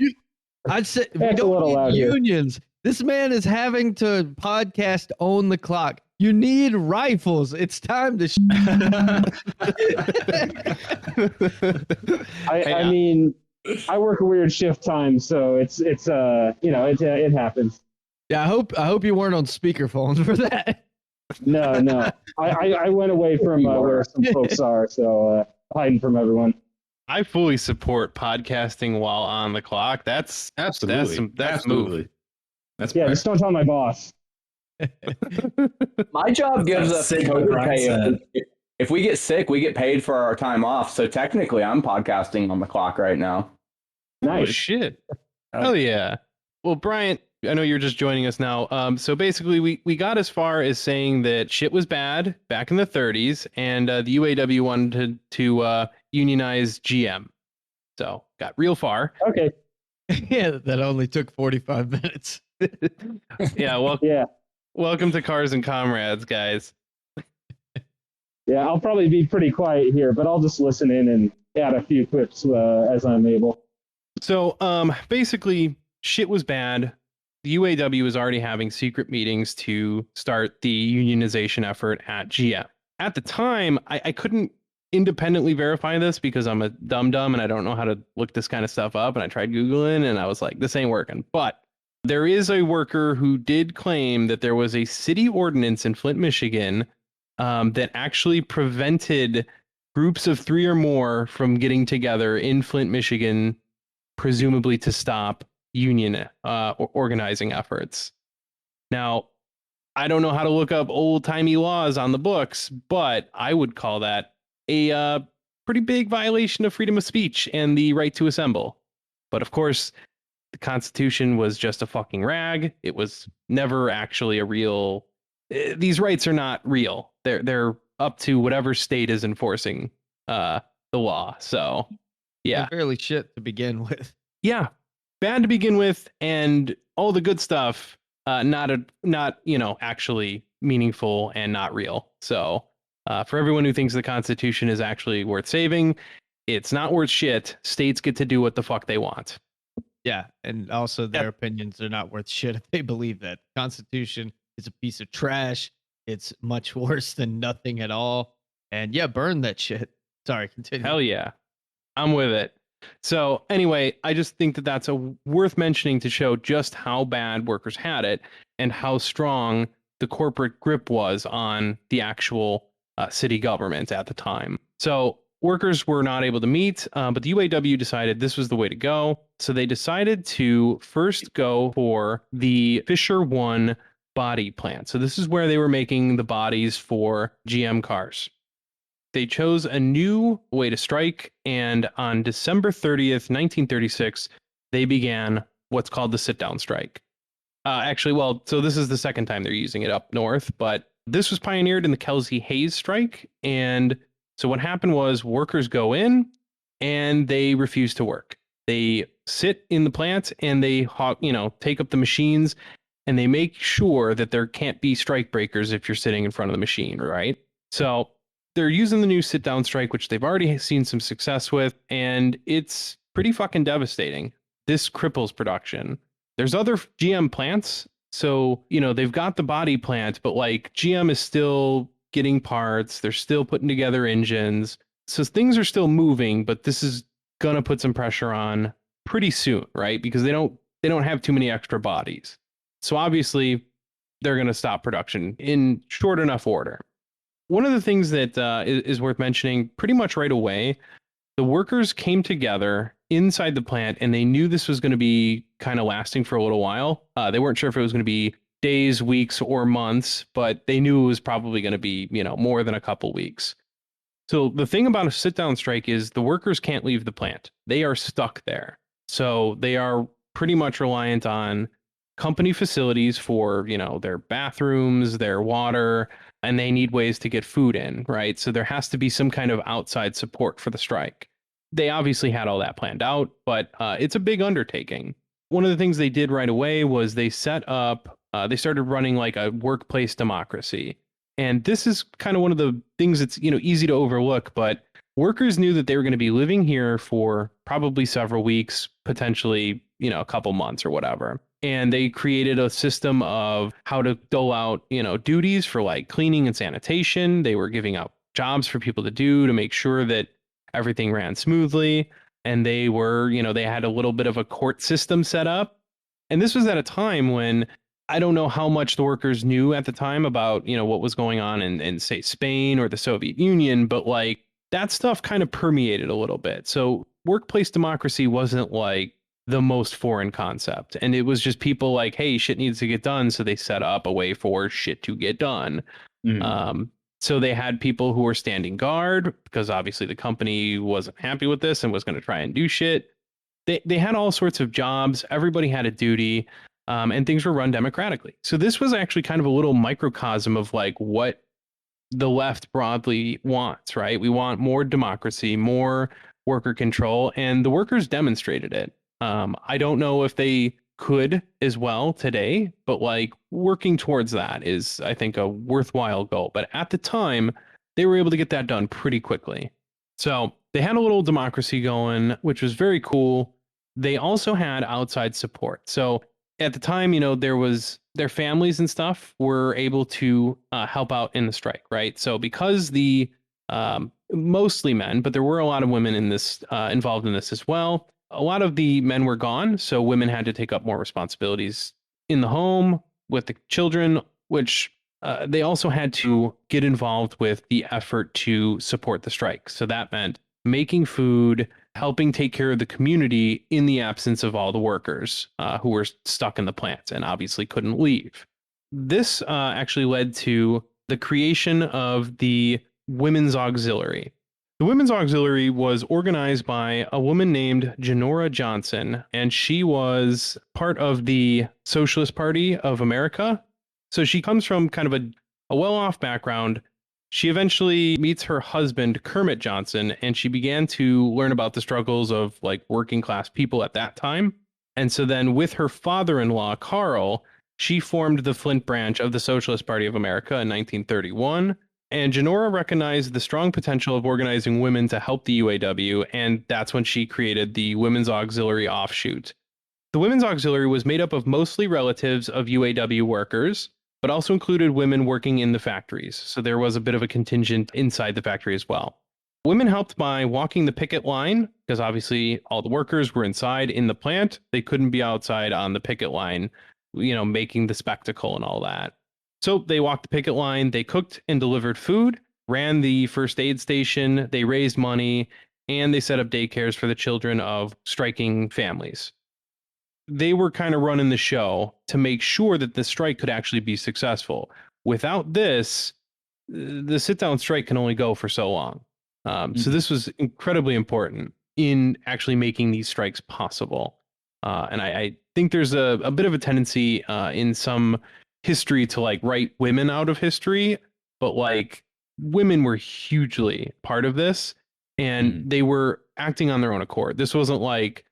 I'd say we That's a little don't loud need here. unions. This man is having to podcast on the clock. You need rifles. It's time to. I mean, I work a weird shift time, so it happens. Yeah, I hope you weren't on speakerphone for that. No. I went away from where some folks are, so hiding from everyone. I fully support podcasting while on the clock. That's Absolutely. that's move. Absolutely. That's Yeah, fair. just don't tell my boss. My job gives us Sick of COVID pay. mindset. If we get sick, we get paid for our time off. So technically, I'm podcasting on the clock right now. Oh Nice. shit! Hell yeah! Well, Bryant, I know you're just joining us now. So basically, we got as far as saying that shit was bad back in the 30s, and the UAW wanted to unionize GM. So got real far. Okay. Yeah, that only took 45 minutes. Yeah. Well, Yeah. welcome to Cars and Comrades, guys. Yeah, I'll probably be pretty quiet here, but I'll just listen in and add a few clips as I'm able. So basically, shit was bad. The UAW was already having secret meetings to start the unionization effort at GM. At the time, I couldn't independently verify this because I'm a dum-dum and I don't know how to look this kind of stuff up. And I tried Googling and I was like, this ain't working. But there is a worker who did claim that there was a city ordinance in Flint, Michigan, that actually prevented groups of 3 or more from getting together in Flint, Michigan, presumably to stop union organizing efforts. Now, I don't know how to look up old-timey laws on the books, but I would call that a pretty big violation of freedom of speech and the right to assemble. But of course, the Constitution was just a fucking rag. It was never actually a real... These rights are not real. They're up to whatever state is enforcing the law. So, yeah. They're fairly shit to begin with. Yeah, bad to begin with, and all the good stuff, not actually meaningful and not real. So, for everyone who thinks the Constitution is actually worth saving, it's not worth shit. States get to do what the fuck they want. Yeah, and also their opinions are not worth shit if they believe that. Constitution is a piece of trash. It's much worse than nothing at all. And yeah, burn that shit. Sorry, continue. Hell yeah, I'm with it. So anyway, I just think that that's worth mentioning to show just how bad workers had it and how strong the corporate grip was on the actual city government at the time. So workers were not able to meet, but the UAW decided this was the way to go. So they decided to first go for the Fisher 1 body plant. So this is where they were making the bodies for GM cars. They chose a new way to strike, and on December 30th, 1936, they began what's called the sit-down strike. So this is the second time they're using it up north, but this was pioneered in the Kelsey-Hayes strike, and so what happened was workers go in, and they refuse to work. They sit in the plant, and they take up the machines, and they make sure that there can't be strike breakers if you're sitting in front of the machine, right? So they're using the new sit-down strike, which they've already seen some success with, and it's pretty fucking devastating. This cripples production. There's other GM plants, so, they've got the body plant, but, GM is still getting parts, they're still putting together engines, so things are still moving, but this is gonna put some pressure on pretty soon, right? Because they don't have too many extra bodies. So obviously, they're gonna stop production in short enough order. One of the things that is worth mentioning pretty much right away, the workers came together inside the plant and they knew this was going to be kind of lasting for a little while. They weren't sure if it was going to be days, weeks, or months, but they knew it was probably going to be, more than a couple weeks. So the thing about a sit-down strike is the workers can't leave the plant. They are stuck there. So they are pretty much reliant on company facilities for, their bathrooms, their water, and they need ways to get food in, right? So there has to be some kind of outside support for the strike. They obviously had all that planned out, but it's a big undertaking. One of the things they did right away was they set up, they started running like a workplace democracy. And this is kind of one of the things that's, easy to overlook, but workers knew that they were going to be living here for probably several weeks, potentially, a couple months or whatever. And they created a system of how to dole out, duties for like cleaning and sanitation. They were giving out jobs for people to do to make sure that everything ran smoothly. And they were, they had a little bit of a court system set up. And this was at a time when I don't know how much the workers knew at the time about, what was going on in say, Spain or the Soviet Union, but that stuff kind of permeated a little bit. So workplace democracy wasn't like the most foreign concept. And it was just people like, hey, shit needs to get done. So they set up a way for shit to get done. Mm. So they had people who were standing guard because obviously the company wasn't happy with this and was going to try and do shit. They had all sorts of jobs. Everybody had a duty, and things were run democratically. So this was actually kind of a little microcosm of like what the left broadly wants, right? We want more democracy, more worker control, and the workers demonstrated it. I don't know if they could as well today, but like working towards that is, I think, a worthwhile goal. But at the time, they were able to get that done pretty quickly. So they had a little democracy going, which was very cool. They also had outside support. So at the time, you know, there was their families and stuff were able to help out in the strike, right? So because the mostly men, but there were a lot of women in this involved in this as well. A lot of the men were gone, so women had to take up more responsibilities in the home with the children, which they also had to get involved with the effort to support the strike. So that meant making food, helping take care of the community in the absence of all the workers who were stuck in the plant and obviously couldn't leave. This actually led to the creation of the Women's Auxiliary. The Women's Auxiliary was organized by a woman named Janora Johnson, and she was part of the Socialist Party of America. So she comes from kind of a well-off background. She eventually meets her husband, Kermit Johnson, and she began to learn about the struggles of like working class people at that time. And so then with her father-in-law, Carl, she formed the Flint branch of the Socialist Party of America in 1931. And Janora recognized the strong potential of organizing women to help the UAW, and that's when she created the Women's Auxiliary offshoot. The Women's Auxiliary was made up of mostly relatives of UAW workers, but also included women working in the factories. So there was a bit of a contingent inside the factory as well. Women helped by walking the picket line, because obviously all the workers were inside in the plant. They couldn't be outside on the picket line, you know, making the spectacle and all that. So they walked the picket line, they cooked and delivered food, ran the first aid station, they raised money, and they set up daycares for the children of striking families. They were kind of running the show to make sure that the strike could actually be successful. Without this, the sit-down strike can only go for so long. So this was incredibly important in actually making these strikes possible. And I think there's a bit of a tendency in some history to like write women out of history, but like women were hugely part of this, and they were acting on their own accord. This wasn't like,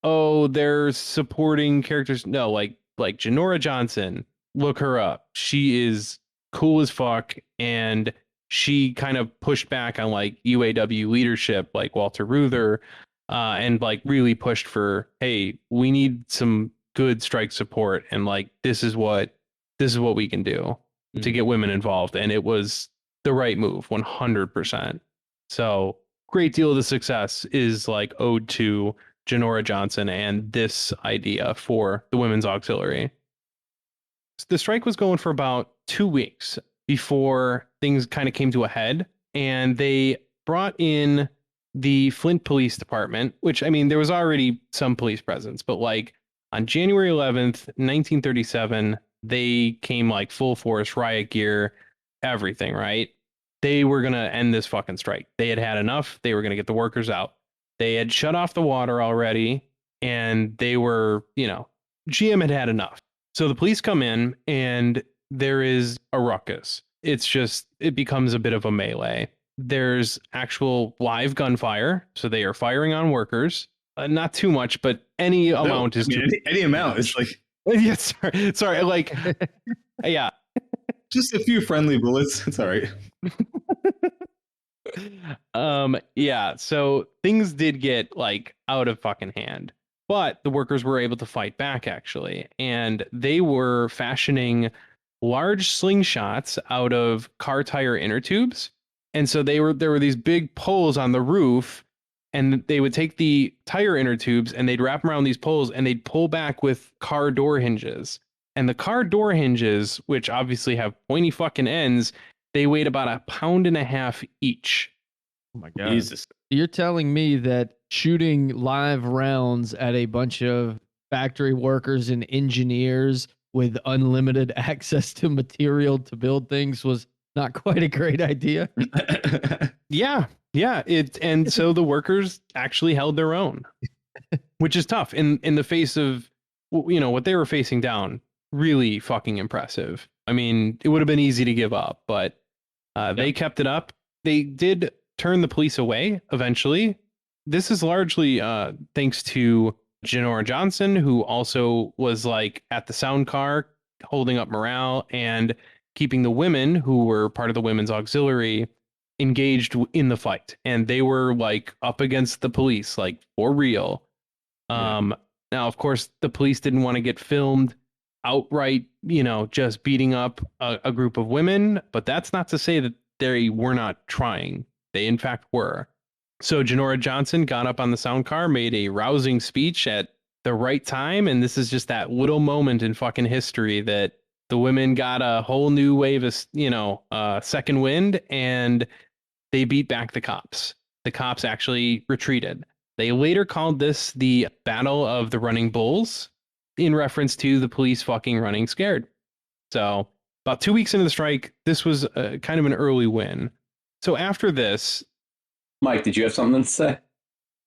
oh, they're supporting characters. No, like Janora Johnson, look her up. She is cool as fuck, and she kind of pushed back on like UAW leadership, like Walter Reuther, and like really pushed for, hey, we need some good strike support, and like this is what we can do to get women involved. And it was the right move, 100%. So great deal of the success is like owed to Janora Johnson and this idea for the Women's Auxiliary. The strike was going for about 2 weeks before things kind of came to a head, and they brought in the Flint Police Department, which, I mean, there was already some police presence, but like on January 11th, 1937, they came like full force, riot gear, everything, right? They were going to end this fucking strike. They had had enough. They were going to get the workers out. They had shut off the water already, and they were, you know, GM had had enough. So the police come in, and there is a ruckus. It becomes a bit of a melee. There's actual live gunfire. So they are firing on workers. Not too much, but any amount is any amount is like. Yeah, sorry, like, yeah. Just a few friendly bullets. It's all right. Yeah, so things did get like out of fucking hand, but the workers were able to fight back actually, and they were fashioning large slingshots out of car tire inner tubes. And so there were these big poles on the roof, and they would take the tire inner tubes and they'd wrap them around these poles, and they'd pull back with car door hinges. And the car door hinges, which obviously have pointy fucking ends, they weighed about 1.5 pounds each. Oh my God. Jesus. You're telling me that shooting live rounds at a bunch of factory workers and engineers with unlimited access to material to build things was not quite a great idea? Yeah. And so the workers actually held their own, which is tough in the face of what they were facing down. Really fucking impressive. I mean, it would have been easy to give up, but they kept it up. They did turn the police away eventually. This is largely thanks to Janora Johnson, who also was like at the sound car holding up morale and keeping the women who were part of the women's auxiliary engaged in the fight. And they were like up against the police, like for real. Now, of course, the police didn't want to get filmed outright, just beating up a group of women. But that's not to say that they were not trying. They, in fact, were. So Janora Johnson got up on the sound car, made a rousing speech at the right time. And this is just that little moment in fucking history that the women got a whole new wave of, second wind, and they beat back the cops. The cops actually retreated. They later called this the Battle of the Running Bulls in reference to the police fucking running scared. So about 2 weeks into the strike, this was kind of an early win. So after this... Mike, did you have something to say?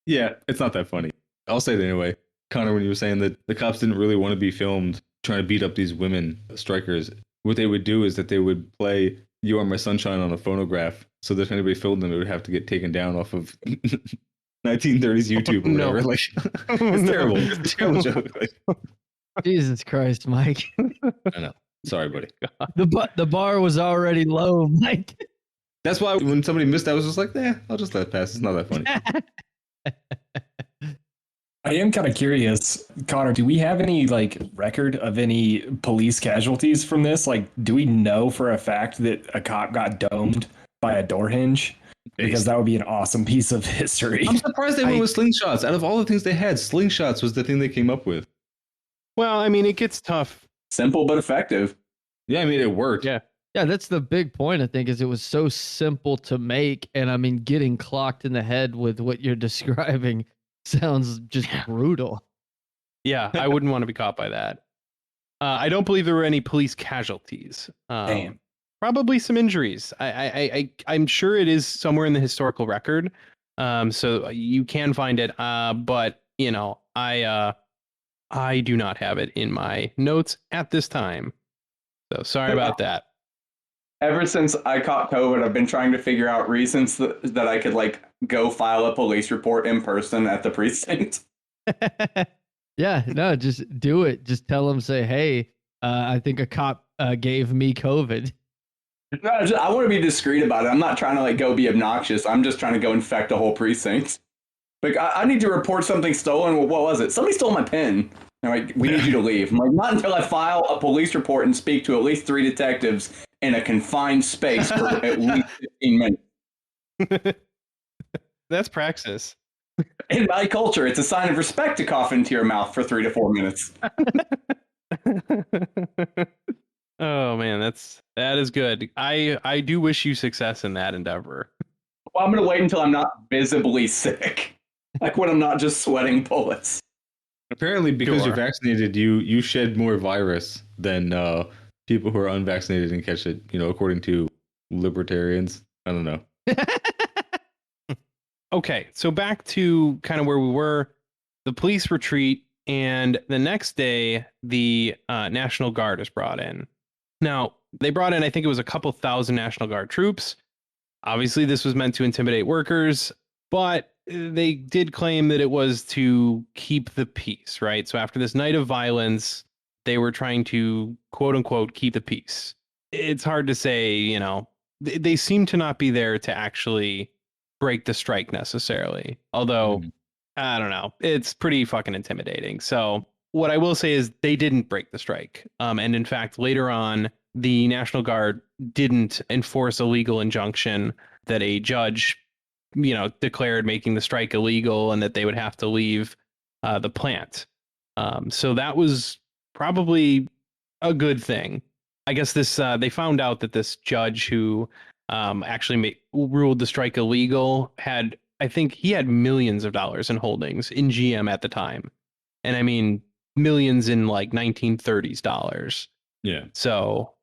Yeah, it's not that funny. I'll say it anyway. Connor, when you were saying that the cops didn't really want to be filmed trying to beat up these women strikers, what they would do is that they would play You Are My Sunshine on a phonograph, so that if anybody filmed them, it would have to get taken down off of 1930s YouTube or whatever. Like, it's terrible. It's a terrible joke. Like, Jesus Christ, Mike. I know. Sorry, buddy. The bar was already low, Mike. That's why when somebody missed, I was just like, I'll just let it pass. It's not that funny. I am kind of curious, Connor, do we have any record of any police casualties from this? Like, do we know for a fact that a cop got domed by a door hinge? Because that would be an awesome piece of history. I'm surprised they went with slingshots. Out of all the things they had, slingshots was the thing they came up with. Well, I mean, it gets tough. Simple but effective. Yeah, I mean, it worked. Yeah. Yeah, that's the big point, I think, is it was so simple to make. And I mean, getting clocked in the head with what you're describing sounds just brutal. Yeah, I wouldn't want to be caught by that. I don't believe there were any police casualties. Damn. Probably some injuries. I'm sure it is somewhere in the historical record. So you can find it. But, I do not have it in my notes at this time. So sorry about that. Ever since I caught COVID, I've been trying to figure out reasons that I could go file a police report in person at the precinct. Yeah, no, just do it. Just tell them, say, hey, I think a cop gave me COVID. No, I want to be discreet about it. I'm not trying to go be obnoxious. I'm just trying to go infect a whole precinct. I need to report something stolen. Well, what was it? Somebody stole my pen. All right, we need you to leave. I'm like, not until I file a police report and speak to at least 3 detectives in a confined space for at least 15 minutes. That's praxis. In my culture, it's a sign of respect to cough into your mouth for 3 to 4 minutes. Oh man, that is good. I do wish you success in that endeavor. Well, I'm going to wait until I'm not visibly sick. When I'm not just sweating bullets. Apparently, because Sure. you're vaccinated, you shed more virus than people who are unvaccinated and catch it, according to libertarians. I don't know. Okay, so back to kind of where we were. The police retreat, and the next day, the National Guard is brought in. Now, they brought in, I think it was a couple thousand National Guard troops. Obviously, this was meant to intimidate workers, but they did claim that it was to keep the peace, right? So after this night of violence, they were trying to, quote unquote, keep the peace. It's hard to say, they seem to not be there to actually break the strike necessarily. Although, I don't know, it's pretty fucking intimidating. So what I will say is they didn't break the strike. And in fact, later on, the National Guard didn't enforce a legal injunction that a judge declared making the strike illegal and that they would have to leave the plant. So that was probably a good thing. I guess they found out that this judge who actually ruled the strike illegal. I think he had millions of dollars in holdings in GM at the time. And I mean, millions in like 1930s dollars. Yeah. So,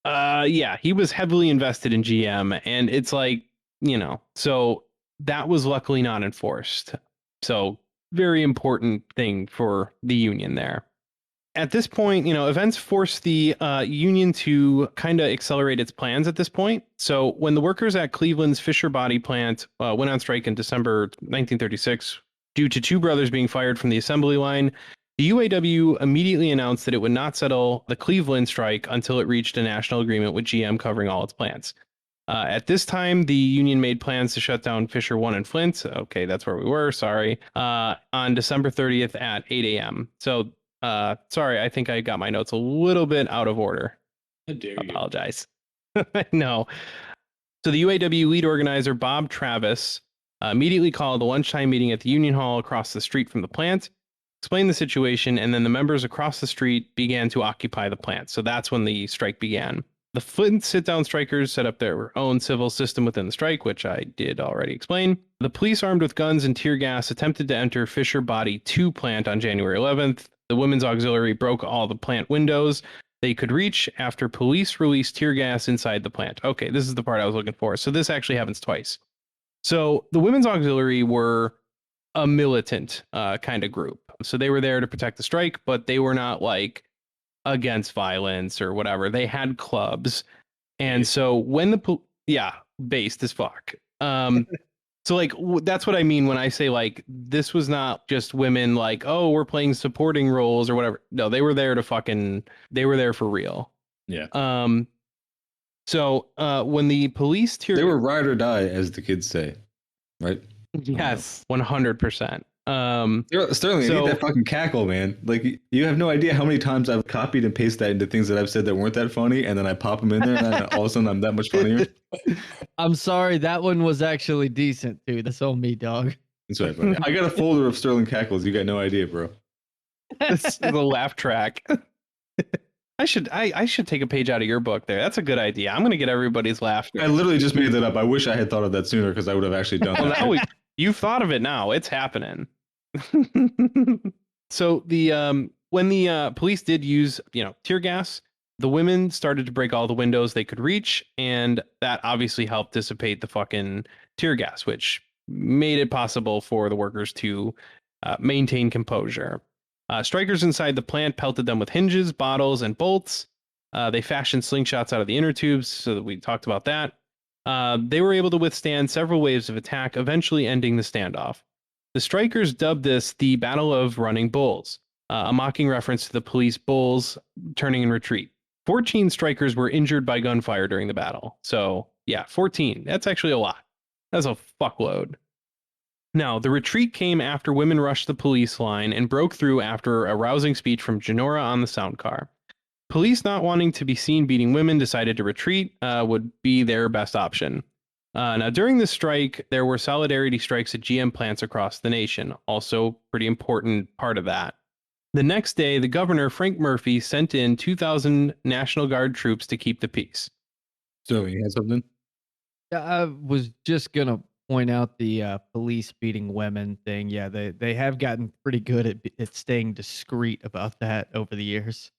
yeah, he was heavily invested in GM, and it's like, so that was luckily not enforced. So, very important thing for the union there. At this point, events forced the union to kind of accelerate its plans at this point. So when the workers at Cleveland's Fisher Body plant went on strike in December 1936 due to two brothers being fired from the assembly line, the UAW immediately announced that it would not settle the Cleveland strike until it reached a national agreement with GM covering all its plants. At this time, the union made plans to shut down Fisher 1 in Flint. Okay, that's where we were. Sorry. On December 30th at 8 a.m. So, sorry, I think I got my notes a little bit out of order. How dare you? Apologize. No. So the UAW lead organizer, Bob Travis, immediately called a lunchtime meeting at the Union Hall across the street from the plant, explained the situation, and then the members across the street began to occupy the plant. So that's when the strike began. The Flint sit-down strikers set up their own civil system within the strike, which I did already explain. The police, armed with guns and tear gas, attempted to enter Fisher Body 2 plant on January 11th. The women's auxiliary broke all the plant windows they could reach after police released tear gas inside the plant. Okay, this is the part I was looking for. So this actually happens twice. So the women's auxiliary were a militant kind of group. So they were there to protect the strike, but they were not like against violence or whatever. They had clubs. And so when based as fuck. So like that's what I mean when I say like this was not just women like, oh, we're playing supporting roles or whatever. No, they were there they were there for real. Yeah. So when the police they were ride or die, as the kids say, right? Yes, 100%. Sterling, so, I need that fucking cackle, man. Like you have no idea how many times I've copied and pasted that into things that I've said that weren't that funny, and then I pop them in there, and then all of a sudden I'm that much funnier. I'm sorry, that one was actually decent too. That's on me, dog. That's right, buddy. I got a folder of Sterling cackles. You got no idea, bro. This is the laugh track. I should take a page out of your book there. That's a good idea. I'm gonna get everybody's laughter. I literally just made that up. I wish I had thought of that sooner because I would have actually done that. Now you've thought of it now. It's happening. So when the police did use, tear gas, the women started to break all the windows they could reach, and that obviously helped dissipate the fucking tear gas, which made it possible for the workers to maintain composure. Strikers inside the plant pelted them with hinges, bottles, and bolts. They fashioned slingshots out of the inner tubes, so that we talked about that. They were able to withstand several waves of attack, eventually ending the standoff. The strikers dubbed this the Battle of Running Bulls, a mocking reference to the police bulls turning in retreat. 14 strikers were injured by gunfire during the battle. So, yeah, 14. That's actually a lot. That's a fuckload. Now, the retreat came after women rushed the police line and broke through after a rousing speech from Genora on the sound car. Police, not wanting to be seen beating women, decided to retreat would be their best option. Now, during the strike, there were solidarity strikes at GM plants across the nation. Also, pretty important part of that. The next day, the governor, Frank Murphy, sent in 2,000 National Guard troops to keep the peace. So, you had something? Yeah, I was just going to point out the police beating women thing. Yeah, they have gotten pretty good at staying discreet about that over the years.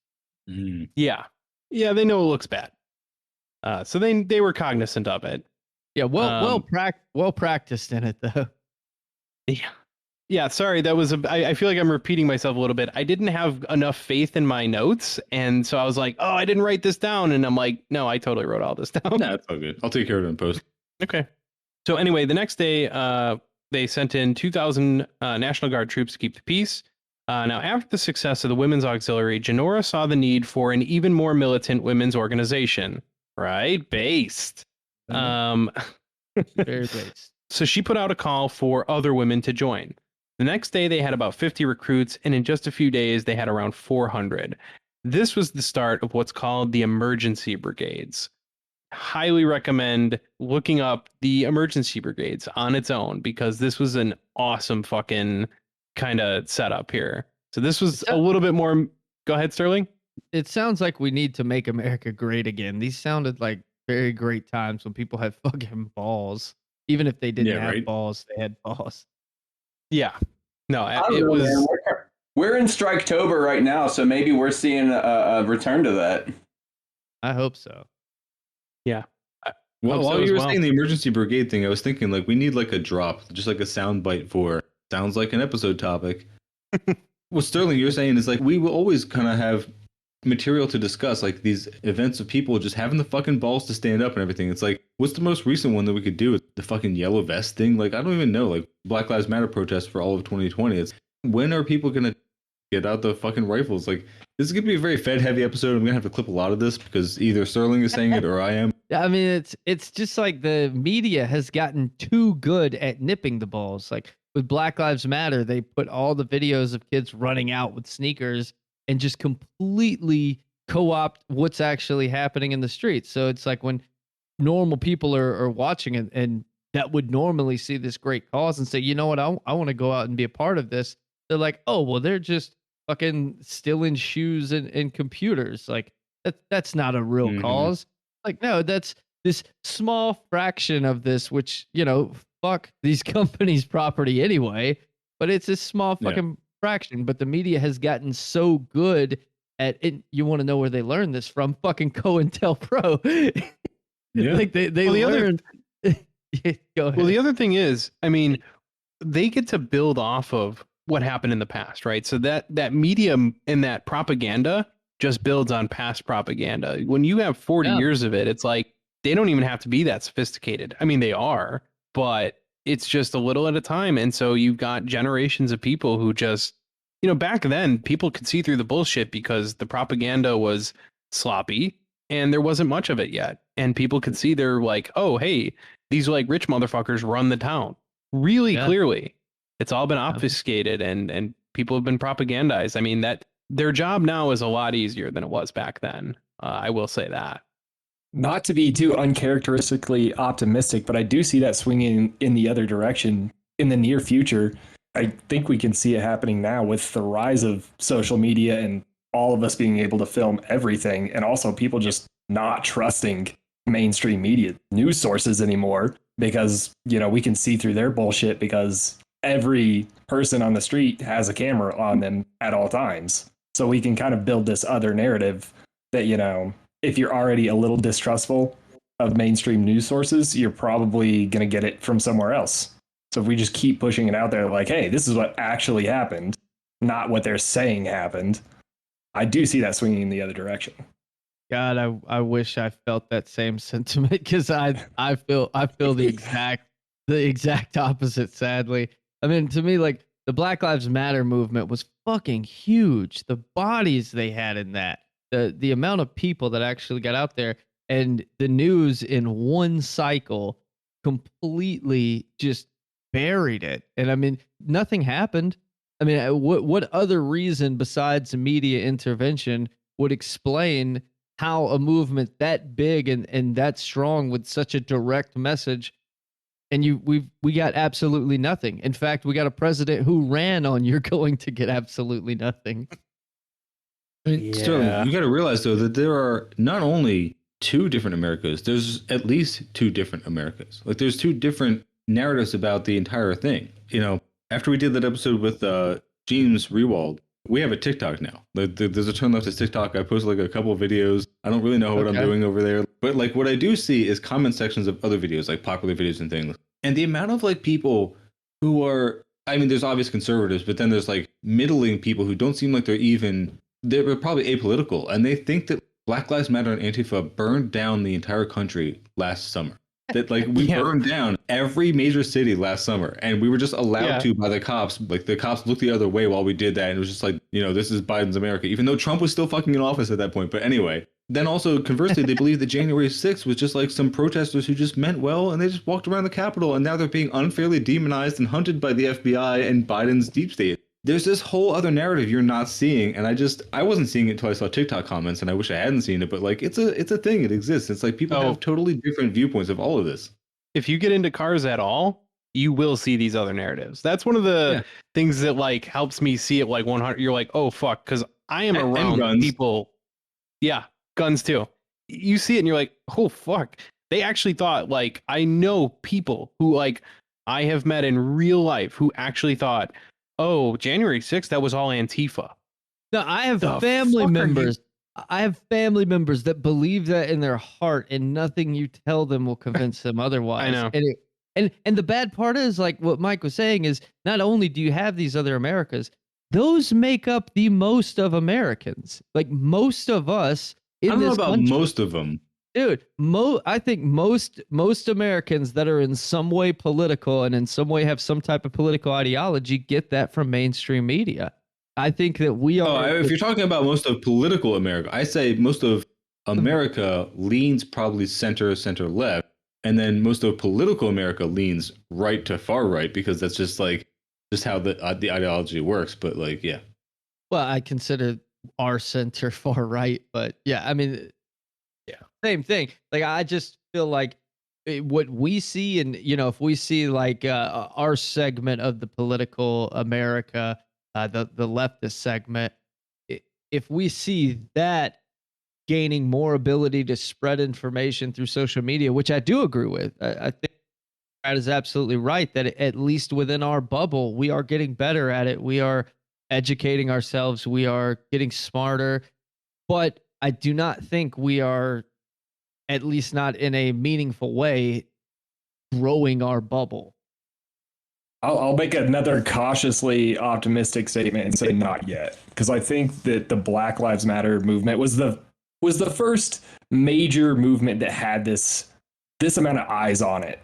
Mm. Yeah, they know it looks bad. So they were cognizant of it. Yeah, well practiced in it though. Yeah. Sorry, that was I feel like I'm repeating myself a little bit. I didn't have enough faith in my notes, and so I was like, "Oh, I didn't write this down," and I'm like, "No, I totally wrote all this down." Nah, it's all good. I'll take care of it in post. Okay. So anyway, the next day, they sent in 2,000 National Guard troops to keep the peace. Now, after the success of the Women's Auxiliary, Genora saw the need for an even more militant women's organization. Right? Based. Very based. So she put out a call for other women to join. The next day, they had about 50 recruits, and in just a few days, they had around 400. This was the start of what's called the emergency brigades. Highly recommend looking up the emergency brigades on its own, because this was an awesome fucking kind of setup here. So this was a little bit more. Go ahead, Sterling. It sounds like we need to make America great again. These sounded like very great times when people had fucking balls. Even if they didn't have balls, they had balls. Yeah. No, I don't it know, was. man. We're in Striketober right now, so maybe we're seeing a return to that. I hope so. Yeah. Well, Hope so while as you were well. saying the emergency brigade thing, I was thinking like we need like a drop, just like a sound bite for sounds like an episode topic. What Sterling, you're saying is like we will always kind of have material to discuss, like these events of people just having the fucking balls to stand up and everything. It's like, what's the most recent one that we could do? The fucking yellow vest thing? Like, I don't even know. Like Black Lives Matter protests for all of 2020. It's when are people gonna get out the fucking rifles? Like, this is gonna be a very Fed heavy episode. I'm gonna have to clip a lot of this because either Sterling is saying it or I am. I mean, it's just like the media has gotten too good at nipping the balls. Like with Black Lives Matter, they put all the videos of kids running out with sneakers and just completely co-opt what's actually happening in the streets. So it's like when normal people are watching it and that would normally see this great cause and say, you know what, I want to go out and be a part of this. They're like, oh, well, they're just fucking stealing shoes and computers. Like that's not a real cause. Like, no, that's this small fraction of this, which, you know, fuck these companies' property anyway, but it's a small fucking fraction. But the media has gotten so good at it. You want to know where they learned this from? Fucking COINTELPRO. Yeah. Like they learned. Go ahead. Well, the other thing is, I mean, they get to build off of what happened in the past, right? So that medium and that propaganda just builds on past propaganda. When you have 40 years of it, it's like they don't even have to be that sophisticated. I mean, they are, but it's just a little at a time. And so you've got generations of people who just, you know, back then people could see through the bullshit because the propaganda was sloppy and there wasn't much of it yet. And people could see they're like, oh, hey, these like rich motherfuckers run the town really clearly. It's all been obfuscated and people have been propagandized. I mean, that their job now is a lot easier than it was back then. I will say that. Not to be too uncharacteristically optimistic, but I do see that swinging in the other direction in the near future. I think we can see it happening now with the rise of social media and all of us being able to film everything, and also people just not trusting mainstream media news sources anymore because, you know, we can see through their bullshit because every person on the street has a camera on them at all times. So we can kind of build this other narrative that, you know, if you're already a little distrustful of mainstream news sources, you're probably going to get it from somewhere else. So if we just keep pushing it out there like, hey, this is what actually happened, not what they're saying happened, I do see that swinging in the other direction. God, I wish I felt that same sentiment because I feel the exact opposite, sadly. I mean, to me, like the Black Lives Matter movement was fucking huge. The bodies they had in that, the amount of people that actually got out there, and the news in one cycle completely just buried it. And I mean, nothing happened. I mean, what other reason besides media intervention would explain how a movement that big and that strong with such a direct message, and we got absolutely nothing. In fact, we got a president who ran on you're going to get absolutely nothing. I mean, Sterling, you got to realize though that there are not only two different Americas. There's at least two different Americas. Like there's two different narratives about the entire thing. You know, after we did that episode with James Rewald, we have a TikTok now. There's a Turn Leftist TikTok. I posted like a couple of videos. I don't really know what I'm doing over there, but like what I do see is comment sections of other videos, like popular videos and things. And the amount of like people who are, I mean, there's obvious conservatives, but then there's like middling people who don't seem like they're probably apolitical, and they think that Black Lives Matter and Antifa burned down the entire country last summer. That like we burned down every major city last summer, and we were just allowed to by the cops. Like the cops looked the other way while we did that, and it was just like, you know, this is Biden's America, even though Trump was still fucking in office at that point. But anyway, then also conversely, they believe that January 6th was just like some protesters who just meant well, and they just walked around the Capitol, and now they're being unfairly demonized and hunted by the FBI and Biden's deep state. There's this whole other narrative you're not seeing, and I wasn't seeing it until I saw TikTok comments, and I wish I hadn't seen it, but like it's a thing, it exists. It's like people have totally different viewpoints of all of this. If you get into cars at all, you will see these other narratives. That's one of the things that like helps me see it like 100. You're like, oh fuck, because I am around people. Yeah, guns too. you see it and you're like, oh fuck. They actually thought, like, I know people who, like, I have met in real life who actually thought, oh, January 6th, that was all Antifa. No, I have The family fuck are you- members. I have family members that believe that in their heart, and nothing you tell them will convince them otherwise. I know. And the bad part is, like what Mike was saying, is not only do you have these other Americas, those make up the most of Americans. Like most of us in I don't know this about country, most of them. dude. I think most Americans that are in some way political and in some way have some type of political ideology get that from mainstream media. I think that we are. If you're talking about most of political America, I say most of America leans probably center left, and then most of political America leans right to far right, because that's just how the ideology works. But like, yeah. Well, I consider our center far right, but yeah, I mean, yeah, same thing. Like, I just feel like what we see, and if we see like our segment of the political America, the leftist segment, if we see that gaining more ability to spread information through social media, which I do agree with, I think Brad is absolutely right that at least within our bubble, we are getting better at it. We are educating ourselves. We are getting smarter, but I do not think we are, at least not in a meaningful way, growing our bubble. I'll make another cautiously optimistic statement and say not yet, because I think that the Black Lives Matter movement was the first major movement that had this amount of eyes on it.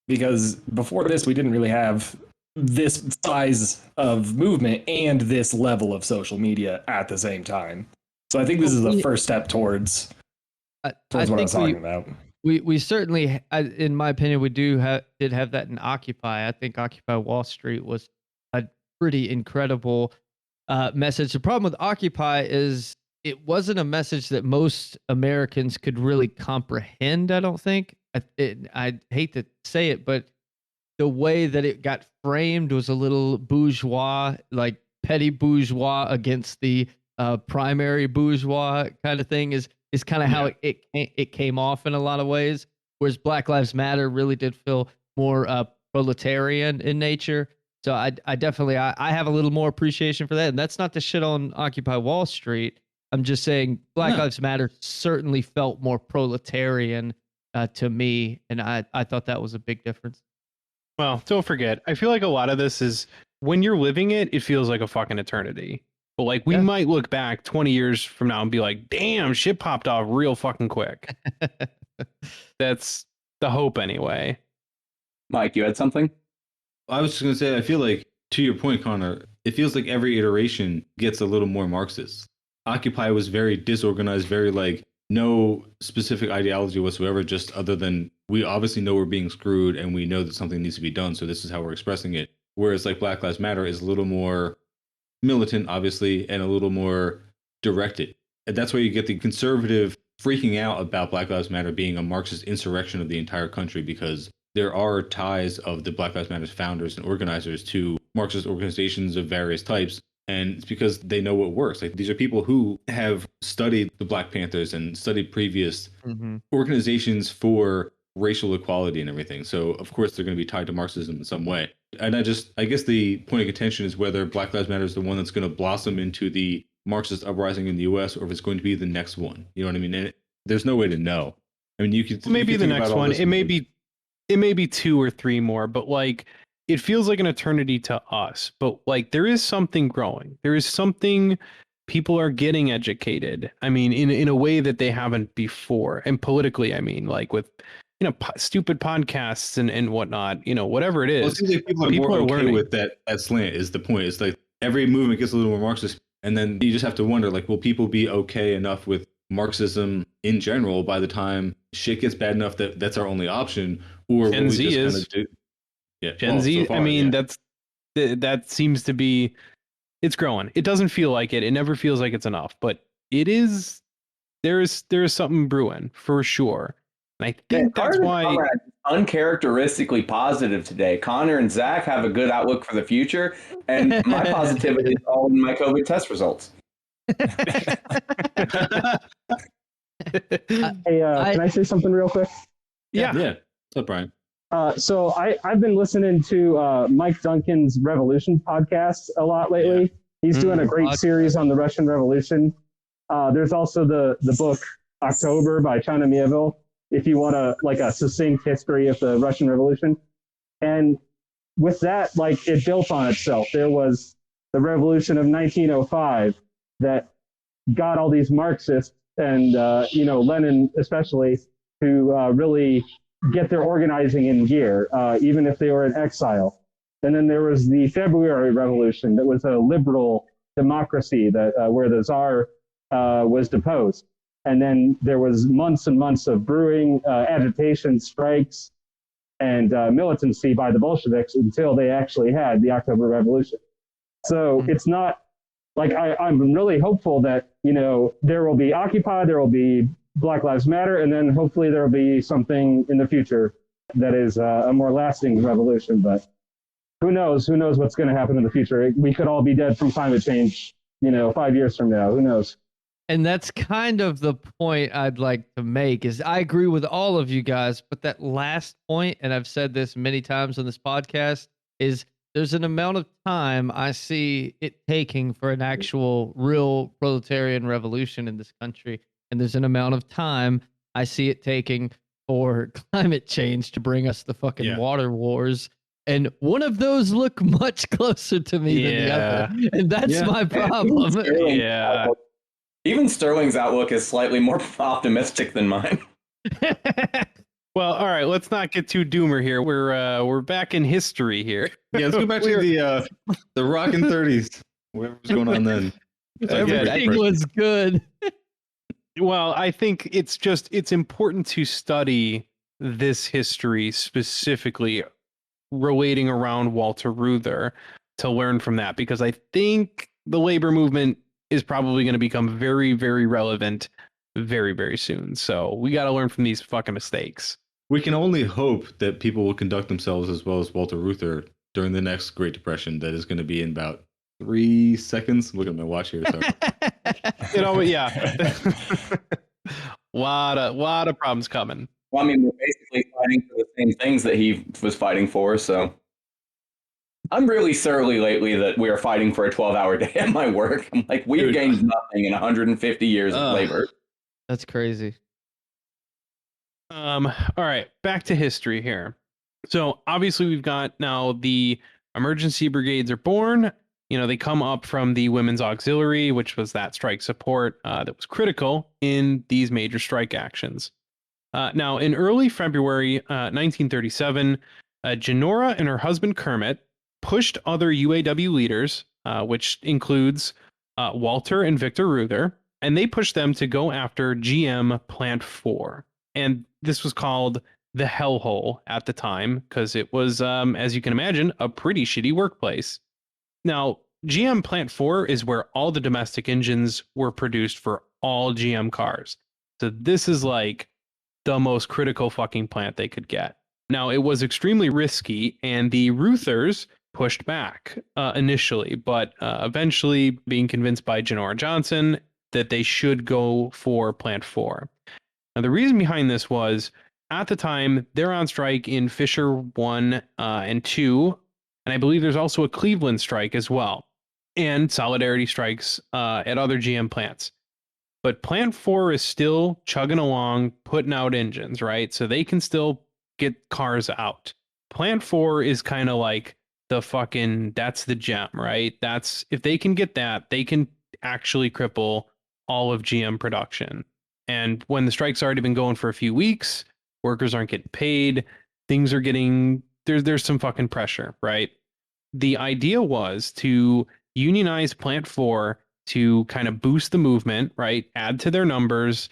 Because before this, we didn't really have this size of movement and this level of social media at the same time. So I think this is the first step towards what I was talking about. We certainly, in my opinion, we did have that in Occupy. I think Occupy Wall Street was a pretty incredible message. The problem with Occupy is it wasn't a message that most Americans could really comprehend, I don't think. I hate to say it, but the way that it got framed was a little bourgeois, like petty bourgeois against the primary bourgeois kind of thing is kind of how it came off in a lot of ways. Whereas Black Lives Matter really did feel more proletarian in nature. So I definitely I have a little more appreciation for that. And that's not to shit on Occupy Wall Street. I'm just saying Black Lives Matter certainly felt more proletarian to me. And I thought that was a big difference. Well, don't forget, I feel like a lot of this is when you're living it, it feels like a fucking eternity. But like we might look back 20 years from now and be like, damn, shit popped off real fucking quick. That's the hope anyway. Mike, you had something? I was just going to say, I feel like, to your point, Connor, it feels like every iteration gets a little more Marxist. Occupy was very disorganized, very like no specific ideology whatsoever, just other than we obviously know we're being screwed and we know that something needs to be done. So this is how we're expressing it. Whereas like Black Lives Matter is a little more militant, obviously, and a little more directed. And that's why you get the conservative freaking out about Black Lives Matter being a Marxist insurrection of the entire country, because there are ties of the Black Lives Matter founders and organizers to Marxist organizations of various types. And it's because they know what works. Like these are people who have studied the Black Panthers and studied previous organizations for racial equality and everything. So of course they're going to be tied to Marxism in some way. And I guess the point of contention is whether Black Lives Matter is the one that's going to blossom into the Marxist uprising in the US, or if it's going to be the next one. You know what I mean? And there's no way to know. I mean, you could maybe the next one. It may be 2 or 3 more, but like it feels like an eternity to us. But like there is something growing. There is something. People are getting educated. I mean, in a way that they haven't before. And politically, I mean, like with stupid podcasts and whatnot, whatever it is. Well, it seems like people are more okay with that slant is the point. It's like every movement gets a little more Marxist, and then you just have to wonder, like, will people be okay enough with Marxism in general by the time shit gets bad enough that that's our only option, or Gen Z is. Gen Z. So far, I mean, that seems to be. It's growing. It doesn't feel like it. It never feels like it's enough, but it is. There is something brewing for sure. And I think that's why uncharacteristically positive today. Connor and Zach have a good outlook for the future, and my positivity is all in my COVID test results. Hey, can I say something real quick? Yeah. Yeah. What's up, Brian? So I've been listening to Mike Duncan's Revolution podcast a lot lately. Yeah. He's doing a great series on the Russian Revolution. There's also the book October by China Mieville, if you want a succinct history of the Russian Revolution. And with that, it built on itself. There was the Revolution of 1905 that got all these Marxists and Lenin especially to really get their organizing in gear, even if they were in exile. And then there was the February Revolution that was a liberal democracy that where the Tsar was deposed. And then there was months and months of brewing, agitation, strikes, and militancy by the Bolsheviks until they actually had the October Revolution. So it's not I'm really hopeful that, there will be Occupy, there will be Black Lives Matter, and then hopefully there will be something in the future that is a more lasting revolution. But who knows? Who knows what's going to happen in the future? We could all be dead from climate change, 5 years from now. Who knows? And that's kind of the point I'd like to make is I agree with all of you guys, but that last point, and I've said this many times on this podcast, is there's an amount of time I see it taking for an actual real proletarian revolution in this country. And there's an amount of time I see it taking for climate change to bring us the fucking water wars. And one of those look much closer to me than the other. And that's my problem. Even Sterling's outlook is slightly more optimistic than mine. Well, all right, let's not get too doomer here. We're back in history here. Yeah, let's go back to the rockin' 30s. What was going on then? Everything was good. Well, I think it's important to study this history specifically relating around Walter Reuther to learn from that, because I think the labor movement is probably going to become very, very relevant very, very soon. So we got to learn from these fucking mistakes. We can only hope that people will conduct themselves as well as Walter Reuther during the next Great Depression that is going to be in about 3 seconds. Look at my watch here. Sorry. Yeah. lot of problems coming. Well, I mean, we're basically fighting for the same things that he was fighting for, so I'm really surly lately that we are fighting for a 12-hour day at my work. I'm like, we've gained nothing in 150 years of labor. That's crazy. All right, back to history here. So obviously we've got now the emergency brigades are born. They come up from the Women's Auxiliary, which was that strike support that was critical in these major strike actions. Now, in early February 1937, Genora and her husband Kermit pushed other UAW leaders, which includes Walter and Victor Reuther, and they pushed them to go after GM Plant 4. And this was called the hellhole at the time because it was, as you can imagine, a pretty shitty workplace. Now, GM Plant 4 is where all the domestic engines were produced for all GM cars. So this is like the most critical fucking plant they could get. Now, it was extremely risky, and the Reuthers pushed back initially, but eventually being convinced by Genora Johnson that they should go for Plant 4. Now, the reason behind this was, at the time, they're on strike in Fisher 1 and 2, and I believe there's also a Cleveland strike as well, and solidarity strikes at other GM plants. But Plant 4 is still chugging along, putting out engines, right? So they can still get cars out. Plant 4 is kind of like that's the gem, right? That's, if they can get that, they can actually cripple all of GM production. And when the strike's already been going for a few weeks, workers aren't getting paid, things are getting, there's some fucking pressure, right? The idea was to unionize Plant 4 to kind of boost the movement, right? Add to their numbers,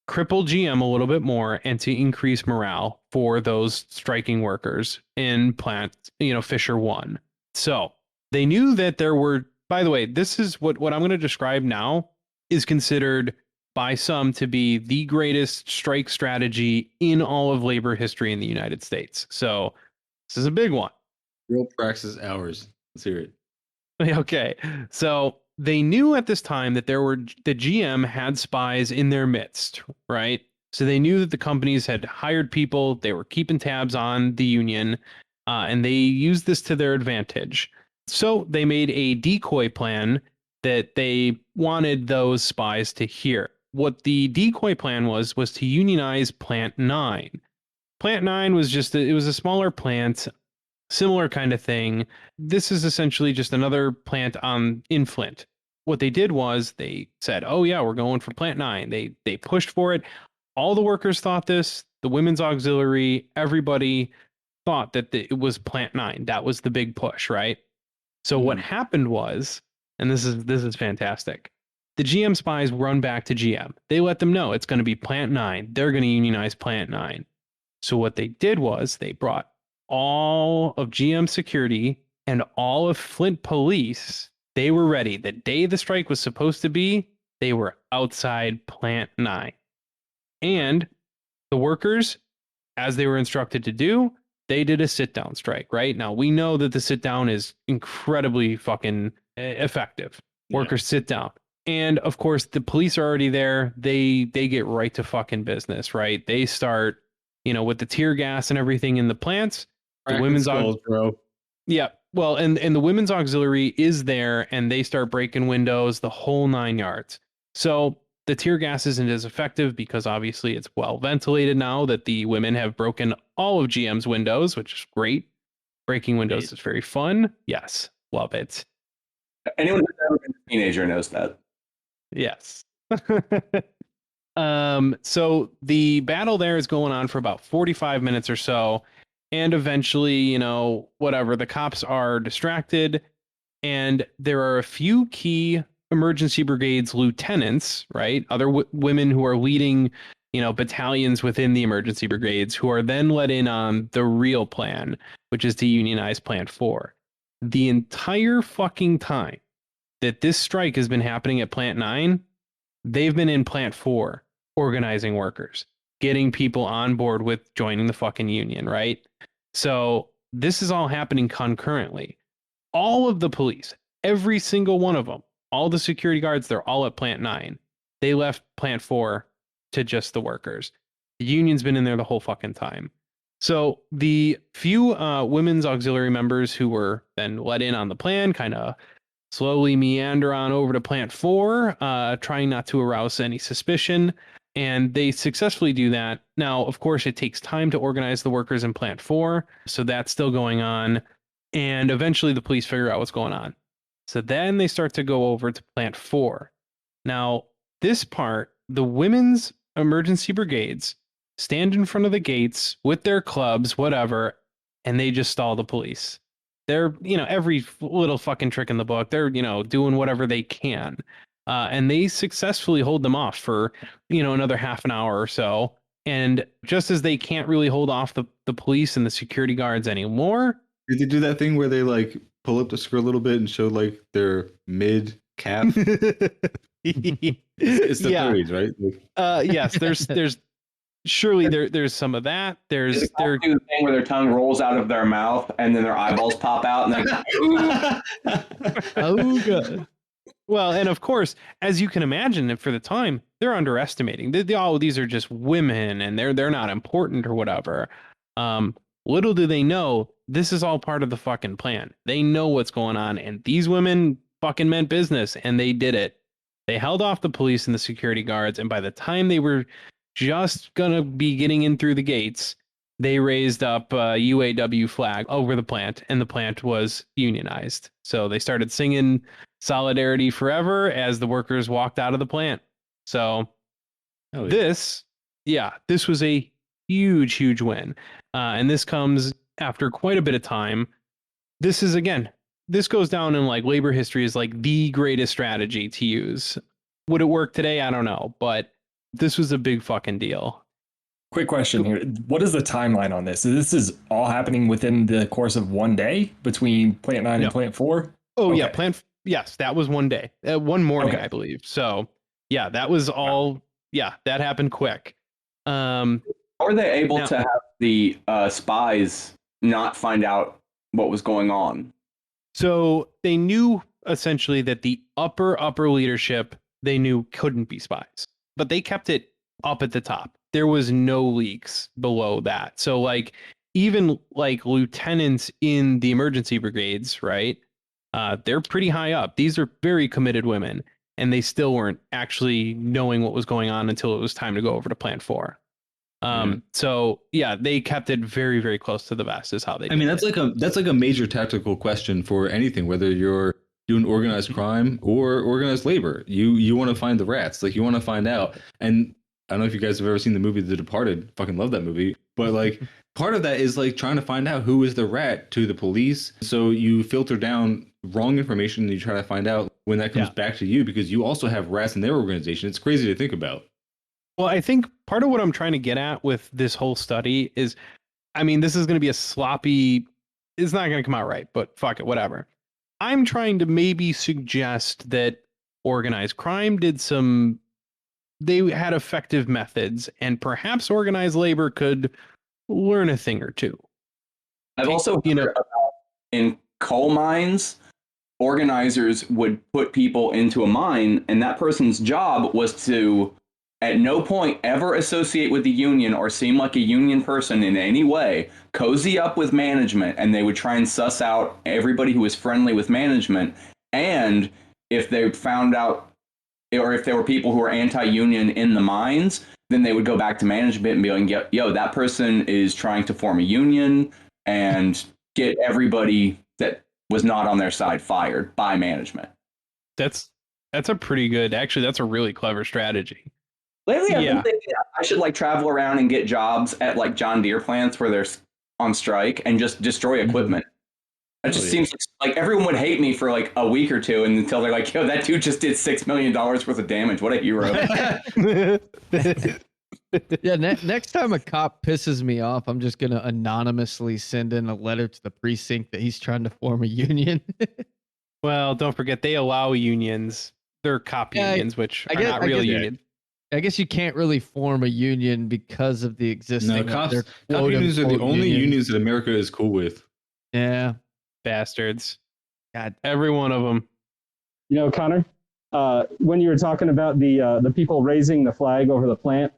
cripple GM a little bit more, and to increase morale for those striking workers in Plant, Fisher 1. So they knew that there were, by the way, this is what I'm going to describe now is considered by some to be the greatest strike strategy in all of labor history in the United States. So this is a big one. Real praxis hours. Let's hear it. Okay. So they knew at this time that the GM had spies in their midst, right? So they knew that the companies had hired people, they were keeping tabs on the union, and they used this to their advantage. So they made a decoy plan that they wanted those spies to hear. What the decoy plan was to unionize Plant 9. Plant 9 was it was a smaller plant, similar kind of thing. This is essentially just another plant in Flint. What they did was they said, "Oh yeah, we're going for Plant 9." They pushed for it. All the workers thought this. The women's auxiliary, everybody thought that it was Plant 9. That was the big push, right? So what happened was, and this is fantastic. The GM spies run back to GM. They let them know it's going to be Plant 9. They're going to unionize Plant 9. So what they did was they brought all of GM security and all of Flint police. They were ready. The day the strike was supposed to be, they were outside Plant 9. And the workers, as they were instructed to do, they did a sit-down strike, right? Now, we know that the sit-down is incredibly fucking effective. Workers sit down. And, of course, the police are already there. They get right to fucking business, right? They start, with the tear gas and everything in the plants. The women's bro. Yeah. Well, and the women's auxiliary is there, and they start breaking windows, the whole 9 yards. So the tear gas isn't as effective because obviously it's well ventilated now that the women have broken all of GM's windows, which is great. Breaking windows is very fun. Yes. Love it. Anyone who's ever been a teenager knows that. Yes. So the battle there is going on for about 45 minutes or so. And eventually, whatever, the cops are distracted. And there are a few key emergency brigades lieutenants, right? Other women who are leading, battalions within the emergency brigades who are then let in on the real plan, which is to unionize Plant 4. The entire fucking time that this strike has been happening at Plant 9, they've been in Plant 4 organizing workers, getting people on board with joining the fucking union, right? So this is all happening concurrently. All of the police, every single one of them, all the security guards, they're all at Plant 9. They left Plant 4 to just the workers. The union's been in there the whole fucking time. So the few women's auxiliary members who were then let in on the plan kind of slowly meander on over to Plant 4, trying not to arouse any suspicion. And they successfully do that. Now, of course, it takes time to organize the workers in Plant 4. So that's still going on. And eventually the police figure out what's going on. So then they start to go over to Plant 4. Now, this part, the women's emergency brigades stand in front of the gates with their clubs, whatever, and they just stall the police. They're, every little fucking trick in the book. They're, doing whatever they can. And they successfully hold them off for, another half an hour or so. And just as they can't really hold off the police and the security guards anymore. Did they do that thing where they pull up the skirt a little bit and show their mid calf? It's the 30s, right? Yes, there's surely there's some of that. They do the thing where their tongue rolls out of their mouth and then their eyeballs pop out and Oh god. Well, and of course, as you can imagine, for the time, they're underestimating. These are just women, and they're not important or whatever. Little do they know, this is all part of the fucking plan. They know what's going on, and these women fucking meant business, and they did it. They held off the police and the security guards, and by the time they were just gonna be getting in through the gates, they raised up a UAW flag over the plant, and the plant was unionized. So they started singing Solidarity Forever as the workers walked out of the plant. So this was a huge win. And this comes after quite a bit of time. This goes down in labor history as the greatest strategy to use. Would it work today? I don't know, but this was a big fucking deal. Quick question here. What is the timeline on this? This is all happening within the course of one day between Plant 9 and Plant 4? Oh, okay. Yeah. Yes, that was one day. One morning, okay. I believe. So, yeah, that was all. Wow. Yeah, that happened quick. How were they able to have the spies not find out what was going on? So they knew essentially that the upper leadership they knew couldn't be spies, but they kept it up at the top. There was no leaks below that. So like even like lieutenants in the emergency brigades, right? They're pretty high up. These are very committed women, and they still weren't actually knowing what was going on until it was time to go over to Plant 4. So yeah, they kept it very, very close to the vest is how they did. I mean, that's like a major tactical question for anything, whether you're doing organized crime or organized labor. You want to find the rats, like you want to find out. And I don't know if you guys have ever seen the movie The Departed. Fucking love that movie. But like part of that is like trying to find out who is the rat to the police. So you filter down wrong information and you try to find out when that comes back to you, because you also have rats in their organization. It's crazy to think about. Well, I think part of what I'm trying to get at with this whole study is, I mean, this is going to be a sloppy, it's not going to come out right, but fuck it, whatever. I'm trying to maybe suggest that organized crime they had effective methods, and perhaps organized labor could learn a thing or two. I've also heard about in coal mines, organizers would put people into a mine, and that person's job was to at no point ever associate with the union or seem like a union person in any way, cozy up with management, and they would try and suss out everybody who was friendly with management. And if they found out, or if there were people who were anti-union in the mines, then they would go back to management and be like, yo, that person is trying to form a union, and get everybody that was not on their side fired by management. That's a pretty good, actually, that's a really clever strategy. Lately, I've been thinking I should like travel around and get jobs at like John Deere plants where they're on strike and just destroy equipment. It just seems like everyone would hate me for like a week or two, and until they're like, yo, that dude just did $6 million worth of damage. What a hero. Yeah, next time a cop pisses me off, I'm just going to anonymously send in a letter to the precinct that he's trying to form a union. Well, don't forget, they allow unions. They're cop unions, which are not real unions. I guess you can't really form a union because of the existing. No, cop unions are the only unions that America is cool with. Yeah. Bastards. God. Every one of them. You know, Connor, when you were talking about the people raising the flag over the plant,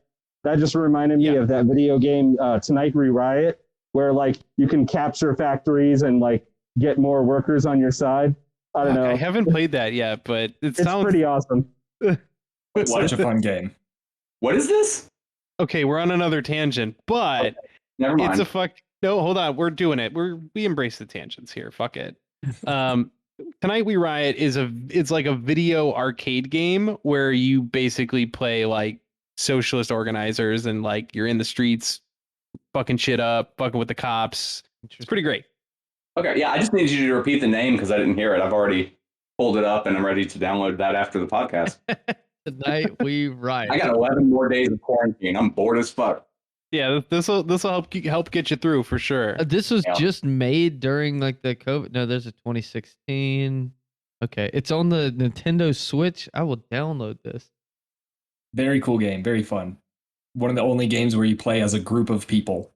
that just reminded me of that video game, Tonight We Riot, where like you can capture factories and like get more workers on your side. I don't know. I haven't played that yet, but it sounds pretty awesome. Such a fun game. What is this? Okay, we're on another tangent, but never mind. No, hold on. We're doing it. We embrace the tangents here. Fuck it. Tonight We Riot it's like a video arcade game where you basically play like socialist organizers and like you're in the streets fucking shit up, fucking with the cops. It's pretty great. Okay, yeah, I just need you to repeat the name because I didn't hear it. I've already pulled it up and I'm ready to download that after the podcast. Tonight We Riot. I got 11 more days of quarantine. I'm bored as fuck. Yeah, this will help get you through for sure. This was just made during like the COVID. No, there's a 2016. Okay, it's on the Nintendo Switch. I will download this. Very cool game, very fun. One of the only games where you play as a group of people.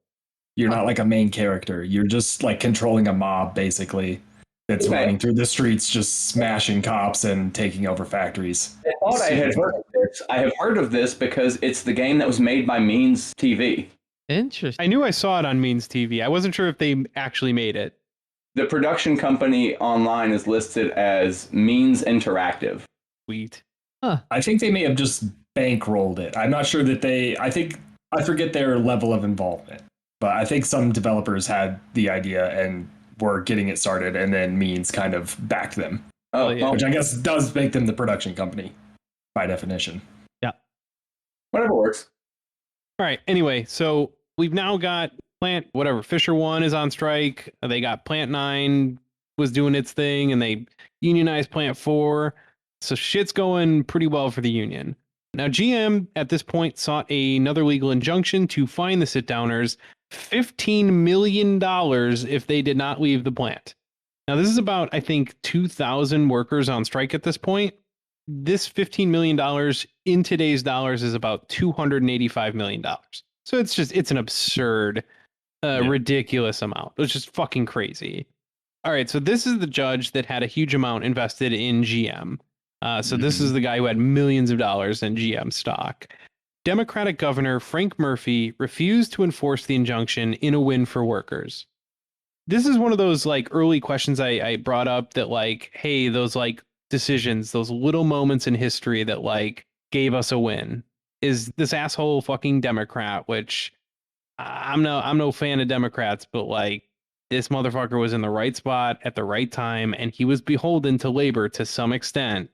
You're not like a main character. You're just like controlling a mob, basically, that's running through the streets, just smashing cops and taking over factories. I thought I had heard of this. I have heard of this because it's the game that was made by Means TV. Interesting. I knew I saw it on Means TV. I wasn't sure if they actually made it. The production company online is listed as Means Interactive. Sweet. Huh. I think they may have just bankrolled it. I'm not sure that I forget their level of involvement, but I think some developers had the idea and were getting it started, and then Means kind of backed them. Oh, yeah. Which I guess does make them the production company by definition. Yeah. Whatever works. All right. Anyway, so we've now got Fisher 1 is on strike. They got Plant 9 was doing its thing, and they unionized Plant 4. So shit's going pretty well for the union. Now, GM at this point sought another legal injunction to fine the sit-downers $15 million if they did not leave the plant. Now, this is about, I think, 2,000 workers on strike at this point. This $15 million in today's dollars is about $285 million. So it's an absurd, ridiculous amount. It's just fucking crazy. All right, so this is the judge that had a huge amount invested in GM. So this is the guy who had millions of dollars in GM stock. Democratic Governor Frank Murphy refused to enforce the injunction in a win for workers. This is one of those like early questions I brought up that like, hey, those like decisions, those little moments in history that like gave us a win. Is this asshole fucking Democrat, which I'm no fan of Democrats, but like this motherfucker was in the right spot at the right time, and he was beholden to labor to some extent,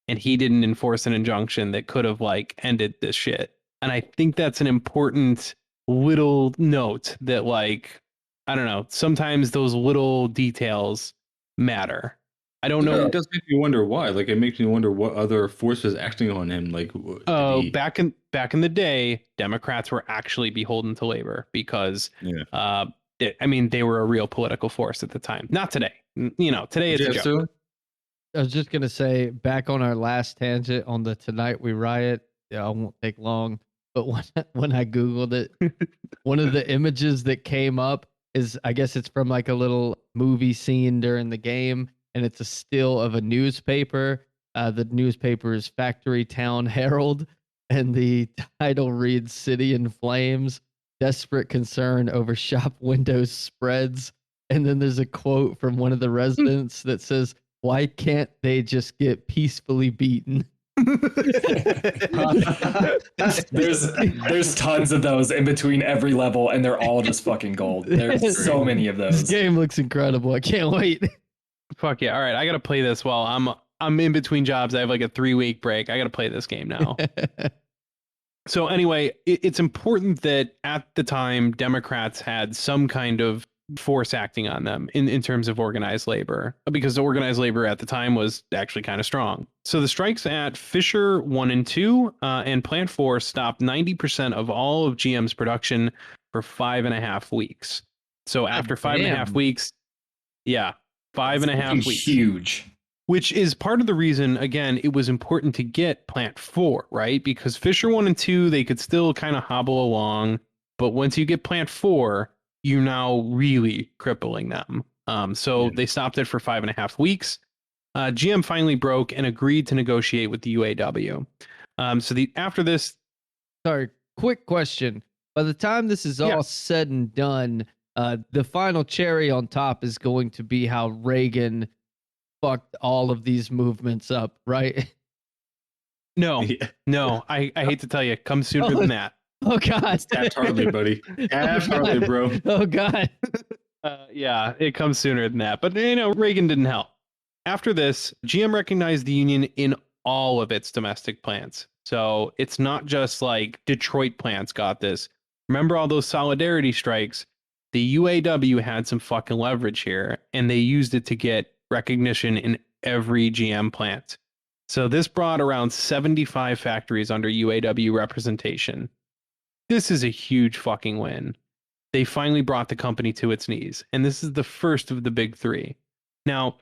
and he didn't enforce an injunction that could have like ended this shit. And I think that's an important little note that like, I don't know, sometimes those little details matter. I don't know. It does make me wonder why. Like, it makes me wonder what other force was acting on him. Like, back in the day, Democrats were actually beholden to labor because, they were a real political force at the time. Not today. You know, today it's a joke. I was just gonna say, back on our last tangent on the Tonight We Riot. Yeah, I won't take long. But when I Googled it, one of the images that came up is, I guess it's from like a little movie scene during the game, and it's a still of a newspaper. The newspaper is Factory Town Herald, and the title reads "City in Flames, Desperate Concern Over Shop Windows Spreads." And then there's a quote from one of the residents that says, "Why can't they just get peacefully beaten?" There's tons of those in between every level, and they're all just fucking gold. There's so many of those. This game looks incredible. I can't wait. Fuck yeah. All right, I gotta play this while I'm in between jobs. I have like a 3-week break. I gotta play this game now. So anyway, it's important that at the time Democrats had some kind of force acting on them in terms of organized labor, because the organized labor at the time was actually kind of strong. So the strikes at Fisher 1 and 2 and Plant 4 stopped 90% of all of GM's production for 5.5 weeks. So after 5.5 weeks, 5.5 weeks. Huge. Which is part of the reason, again, it was important to get Plant 4, right? Because Fisher 1 and 2, they could still kind of hobble along. But once you get Plant 4, you're now really crippling them. So they stopped it for 5.5 weeks. GM finally broke and agreed to negotiate with the UAW. After this... Sorry, quick question. By the time this is all said and done, the final cherry on top is going to be how Reagan fucked all of these movements up, right? No, I hate to tell you, comes sooner than that. Oh God! Hardly, buddy. Hardly, bro. Oh God! It comes sooner than that. But Reagan didn't help. After this, GM recognized the union in all of its domestic plants. So it's not just like Detroit plants got this. Remember all those solidarity strikes? The UAW had some fucking leverage here, and they used it to get recognition in every GM plant. So this brought around 75 factories under UAW representation. This is a huge fucking win. They finally brought the company to its knees, and this is the first of the big three. Now,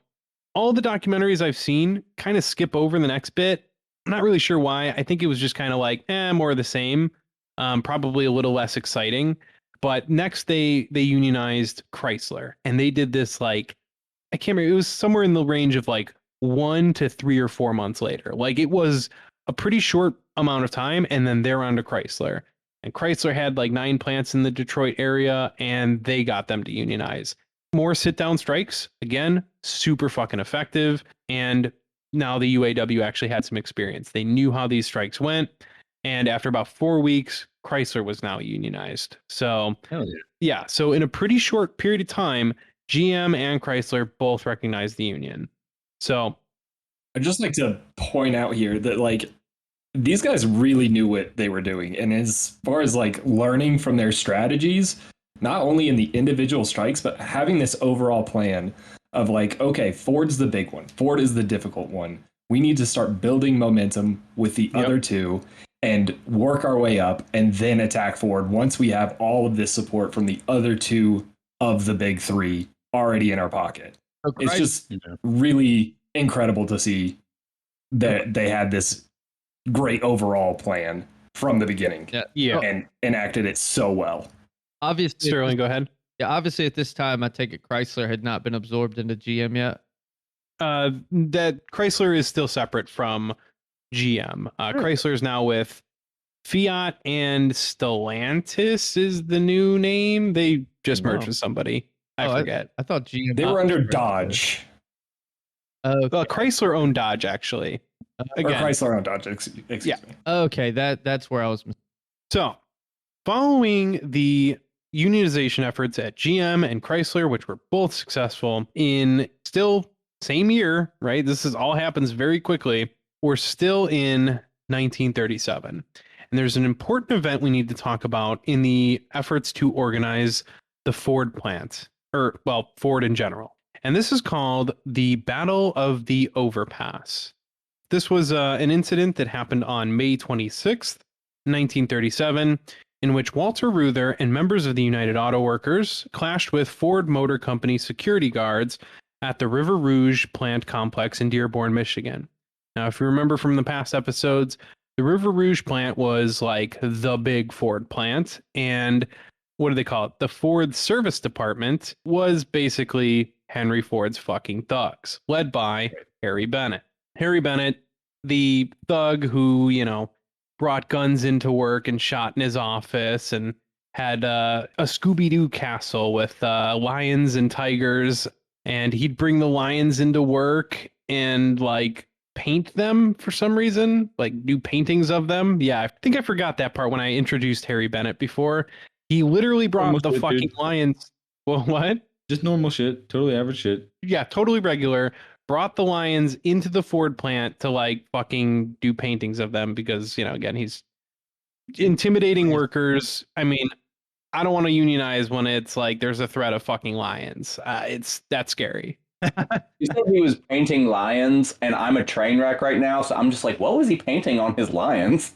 all the documentaries I've seen kind of skip over the next bit. I'm not really sure why. I think it was just kind of like, more of the same, probably a little less exciting. But next they unionized Chrysler, and they did this like, I can't remember, it was somewhere in the range of like 1 to 3 or 4 months later. Like it was a pretty short amount of time, and then they're on to Chrysler. And Chrysler had like 9 plants in the Detroit area, and they got them to unionize. More sit-down strikes, again, super fucking effective. And now the UAW actually had some experience. They knew how these strikes went. And after about 4 weeks, Chrysler was now unionized. So, so in a pretty short period of time, GM and Chrysler both recognized the union. So I'd just like to point out here that like these guys really knew what they were doing. And as far as like learning from their strategies, not only in the individual strikes, but having this overall plan of like, okay, Ford's the big one. Ford is the difficult one. We need to start building momentum with the other two and work our way up and then attack Ford once we have all of this support from the other two of the big three already in our pocket. Okay. It's just really incredible to see that they had this great overall plan from the beginning and enacted it so well. Obviously, Sterling, go ahead. Yeah, obviously at this time, I take it Chrysler had not been absorbed into GM yet. That Chrysler is still separate from GM. Chrysler is now with Fiat, and Stellantis is the new name. They just merged with somebody. I forget. I thought GM. They were under Dodge. Chrysler owned Dodge, actually. Or Chrysler owned Dodge, excuse me. Okay, that's where I was. So, following the unionization efforts at GM and Chrysler, which were both successful in still same year, right? This all happens very quickly. We're still in 1937. And there's an important event we need to talk about in the efforts to organize the Ford plant, or, well, Ford in general. And this is called the Battle of the Overpass. This was an incident that happened on May 26th, 1937, in which Walter Reuther and members of the United Auto Workers clashed with Ford Motor Company security guards at the River Rouge plant complex in Dearborn, Michigan. Now, if you remember from the past episodes, the River Rouge plant was like the big Ford plant. And what do they call it? The Ford Service Department was basically Henry Ford's fucking thugs, led by Harry Bennett. Harry Bennett, the thug who, brought guns into work and shot in his office and had a Scooby-Doo castle with lions and tigers. And he'd bring the lions into work and paint them for some reason, do paintings of them. Yeah, I think I forgot that part when I introduced Harry Bennett before. He literally brought the fucking lions. Well, what? Just normal shit, totally average shit. Yeah, totally regular. Brought the lions into the Ford plant to fucking do paintings of them because, again, he's intimidating workers. I mean, I don't want to unionize when it's there's a threat of fucking lions. That's scary. You said he was painting lions, and I'm a train wreck right now, so I'm just what was he painting on his lions?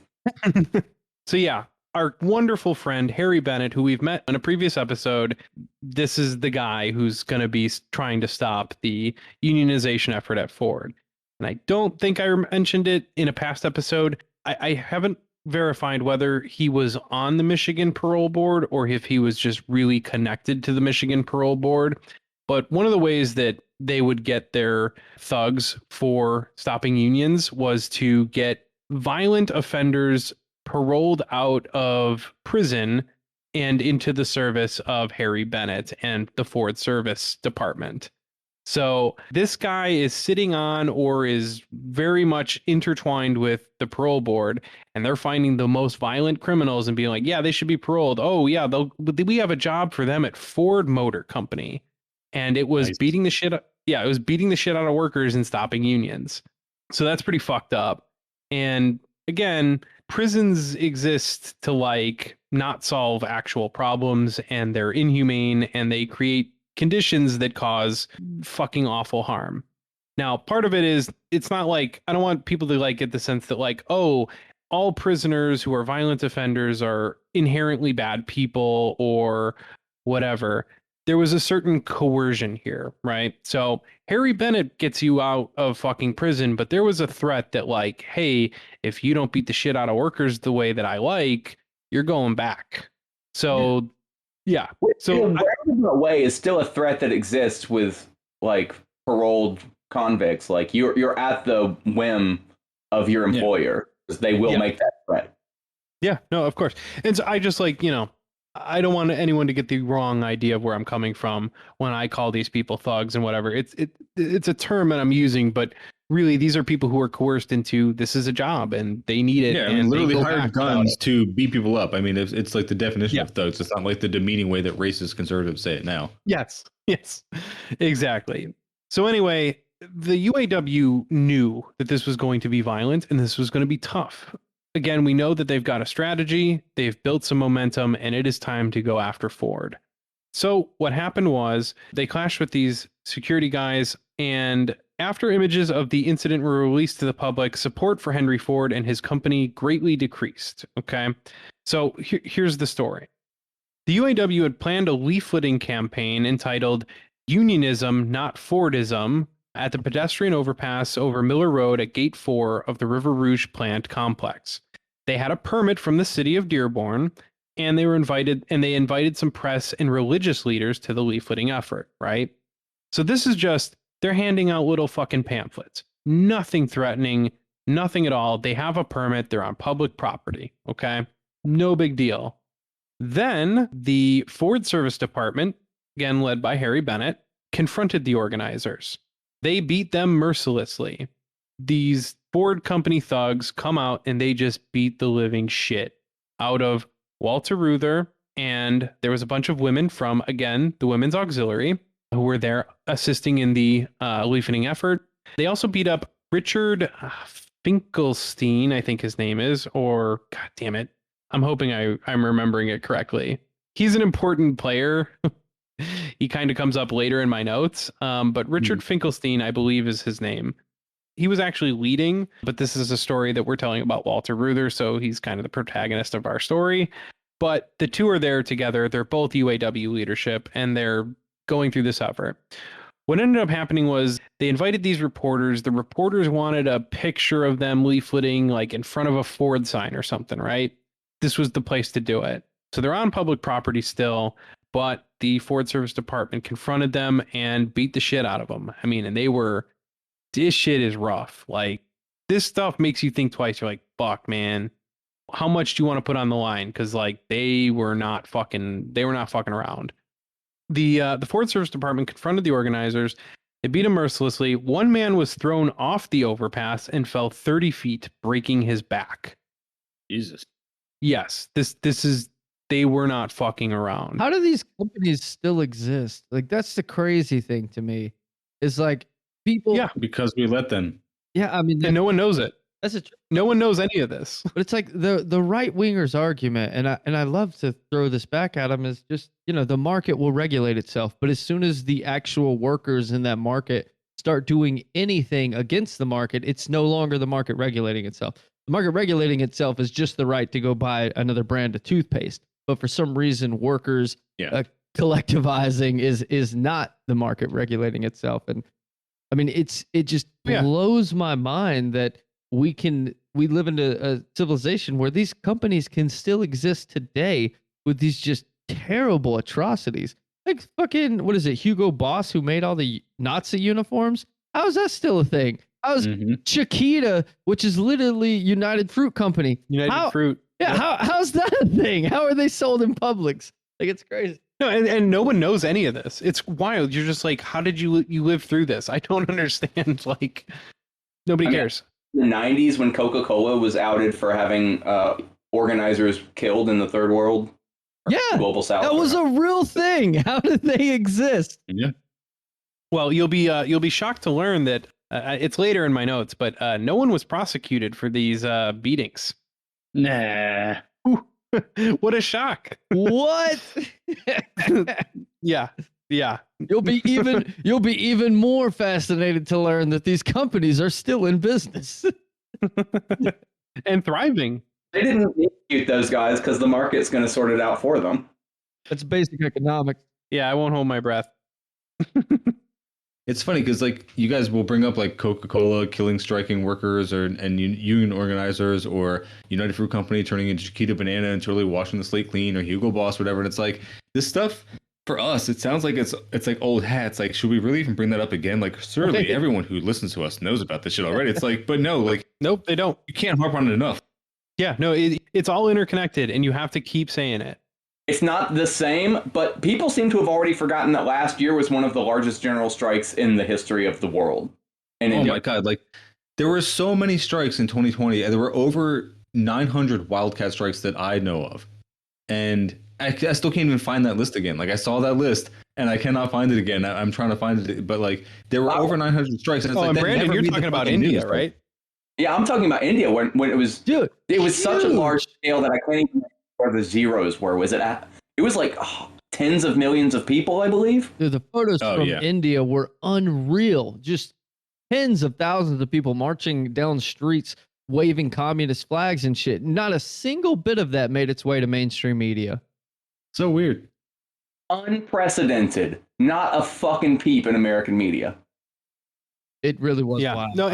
So yeah, our wonderful friend Harry Bennett, who we've met in a previous episode, this is the guy who's going to be trying to stop the unionization effort at Ford. And I don't think I mentioned it in a past episode. I haven't verified whether he was on the Michigan Parole Board or if he was just really connected to the Michigan Parole Board. But one of the ways that they would get their thugs for stopping unions was to get violent offenders paroled out of prison and into the service of Harry Bennett and the Ford Service Department. So this guy is sitting on or is very much intertwined with the parole board, and they're finding the most violent criminals and being yeah, they should be paroled. Oh yeah, we have a job for them at Ford Motor Company. And it was beating the shit. Yeah, it was beating the shit out of workers and stopping unions. So that's pretty fucked up. And again, prisons exist to not solve actual problems, and they're inhumane, and they create conditions that cause fucking awful harm. Now, part of it is it's not I don't want people to get the sense that oh, all prisoners who are violent offenders are inherently bad people or whatever. There was a certain coercion here, right? So Harry Bennett gets you out of fucking prison, but there was a threat that hey, if you don't beat the shit out of workers the way that I you're going back. So yeah. So in a roundabout way is still a threat that exists with paroled convicts. You're at the whim of your employer because they will make that threat. Yeah, no, of course. And so I just I don't want anyone to get the wrong idea of where I'm coming from when I call these people thugs and whatever. It's a term that I'm using, but really these are people who are coerced into this is a job and they need it. Yeah, and literally hired guns to beat people up. I mean, it's the definition of thugs. It's not the demeaning way that racist conservatives say it now. Yes, exactly. So anyway, the UAW knew that this was going to be violent and this was going to be tough. Again, we know that they've got a strategy, they've built some momentum, and it is time to go after Ford. So what happened was they clashed with these security guys, and after images of the incident were released to the public, support for Henry Ford and his company greatly decreased. Okay, so here's the story. The UAW had planned a leafleting campaign entitled Unionism, Not Fordism, at the pedestrian overpass over Miller Road at Gate 4 of the River Rouge plant complex. They had a permit from the city of Dearborn, and they invited some press and religious leaders to the leafleting effort, right? So this is just, they're handing out little fucking pamphlets. Nothing threatening, nothing at all. They have a permit. They're on public property. Okay. No big deal. Then the Forest Service Department, again led by Harry Bennett, confronted the organizers. They beat them mercilessly. These Ford Company thugs come out and they just beat the living shit out of Walter Reuther. And there was a bunch of women from, again, the Women's Auxiliary who were there assisting in the leafleting effort. They also beat up Richard Finkelstein, I think his name is, or God damn it. I'm hoping I'm remembering it correctly. He's an important player. He kind of comes up later in my notes. But Richard Finkelstein, I believe, is his name. He was actually leading, but this is a story that we're telling about Walter Reuther, so he's kind of the protagonist of our story. But the two are there together. They're both UAW leadership, and they're going through this effort. What ended up happening was they invited these reporters. The reporters wanted a picture of them leafleting like in front of a Ford sign or something, right? This was the place to do it. So they're on public property still, but the Forest Service Department confronted them and beat the shit out of them. I mean, and this shit is rough. Like, this stuff makes you think twice. You're like, fuck, man, how much do you want to put on the line? Because like they were not fucking around. The Forest Service Department confronted the organizers. They beat them mercilessly. One man was thrown off the overpass and fell 30 feet, breaking his back. Jesus. Yes, they were not fucking around. How do these companies still exist? Like, that's the crazy thing to me. Is like people. Yeah, because we let them. Yeah, I mean, and no one knows it. That's no one knows any of this. But it's like the right wingers argument, and I love to throw this back at them, is just, the market will regulate itself. But as soon as the actual workers in that market start doing anything against the market, it's no longer the market regulating itself. The market regulating itself is just the right to go buy another brand of toothpaste. But for some reason, workers collectivizing is not the market regulating itself. And I mean, it just blows my mind that we live in a civilization where these companies can still exist today with these just terrible atrocities. Like fucking, what is it, Hugo Boss, who made all the Nazi uniforms? How is that still a thing? How's Chiquita, which is literally United Fruit Company? Fruit. Yeah, how's that a thing? How are they sold in Publix? Like, it's crazy. No, and no one knows any of this. It's wild. You're just like, how did you live through this? I don't understand. Like, nobody cares. The 90s, when Coca-Cola was outed for having organizers killed in the third world. Global South. That was a real thing. How did they exist? Yeah. Well, you'll be shocked to learn that it's later in my notes, but no one was prosecuted for these beatings. Nah. What a shock. What? Yeah. You'll be even more fascinated to learn that these companies are still in business and thriving. They didn't execute those guys because the market's going to sort it out for them. That's basic economics. Yeah, I won't hold my breath. It's funny because like you guys will bring up like Coca-Cola killing striking workers and union organizers, or United Fruit Company turning into Chiquita Banana and totally washing the slate clean, or Hugo Boss, whatever. And it's like this stuff for us, it sounds like it's like old hats. Like, should we really even bring that up again? Like, certainly everyone who listens to us knows about this shit already. It's like, but no, like, nope, they don't. You can't harp on it enough. Yeah, no, it's all interconnected, and you have to keep saying it. It's not the same, but people seem to have already forgotten that last year was one of the largest general strikes in the history of the world. And oh my God, like there were so many strikes in 2020, and there were over 900 wildcat strikes that I know of. And I still can't even find that list again. Like I saw that list and I cannot find it again. I'm trying to find it, but like there were over 900 strikes. And it's and Brandon, you're talking about India, right? Yeah, I'm talking about India when it was, it was such a large scale that I can't even where the zeros were. Was it at? It was like tens of millions of people, I believe. Dude, the photos from India were unreal. Just tens of thousands of people marching down streets, waving communist flags and shit. Not a single bit of that made its way to mainstream media. So weird. Unprecedented. Not a fucking peep in American media. It really was wild. No,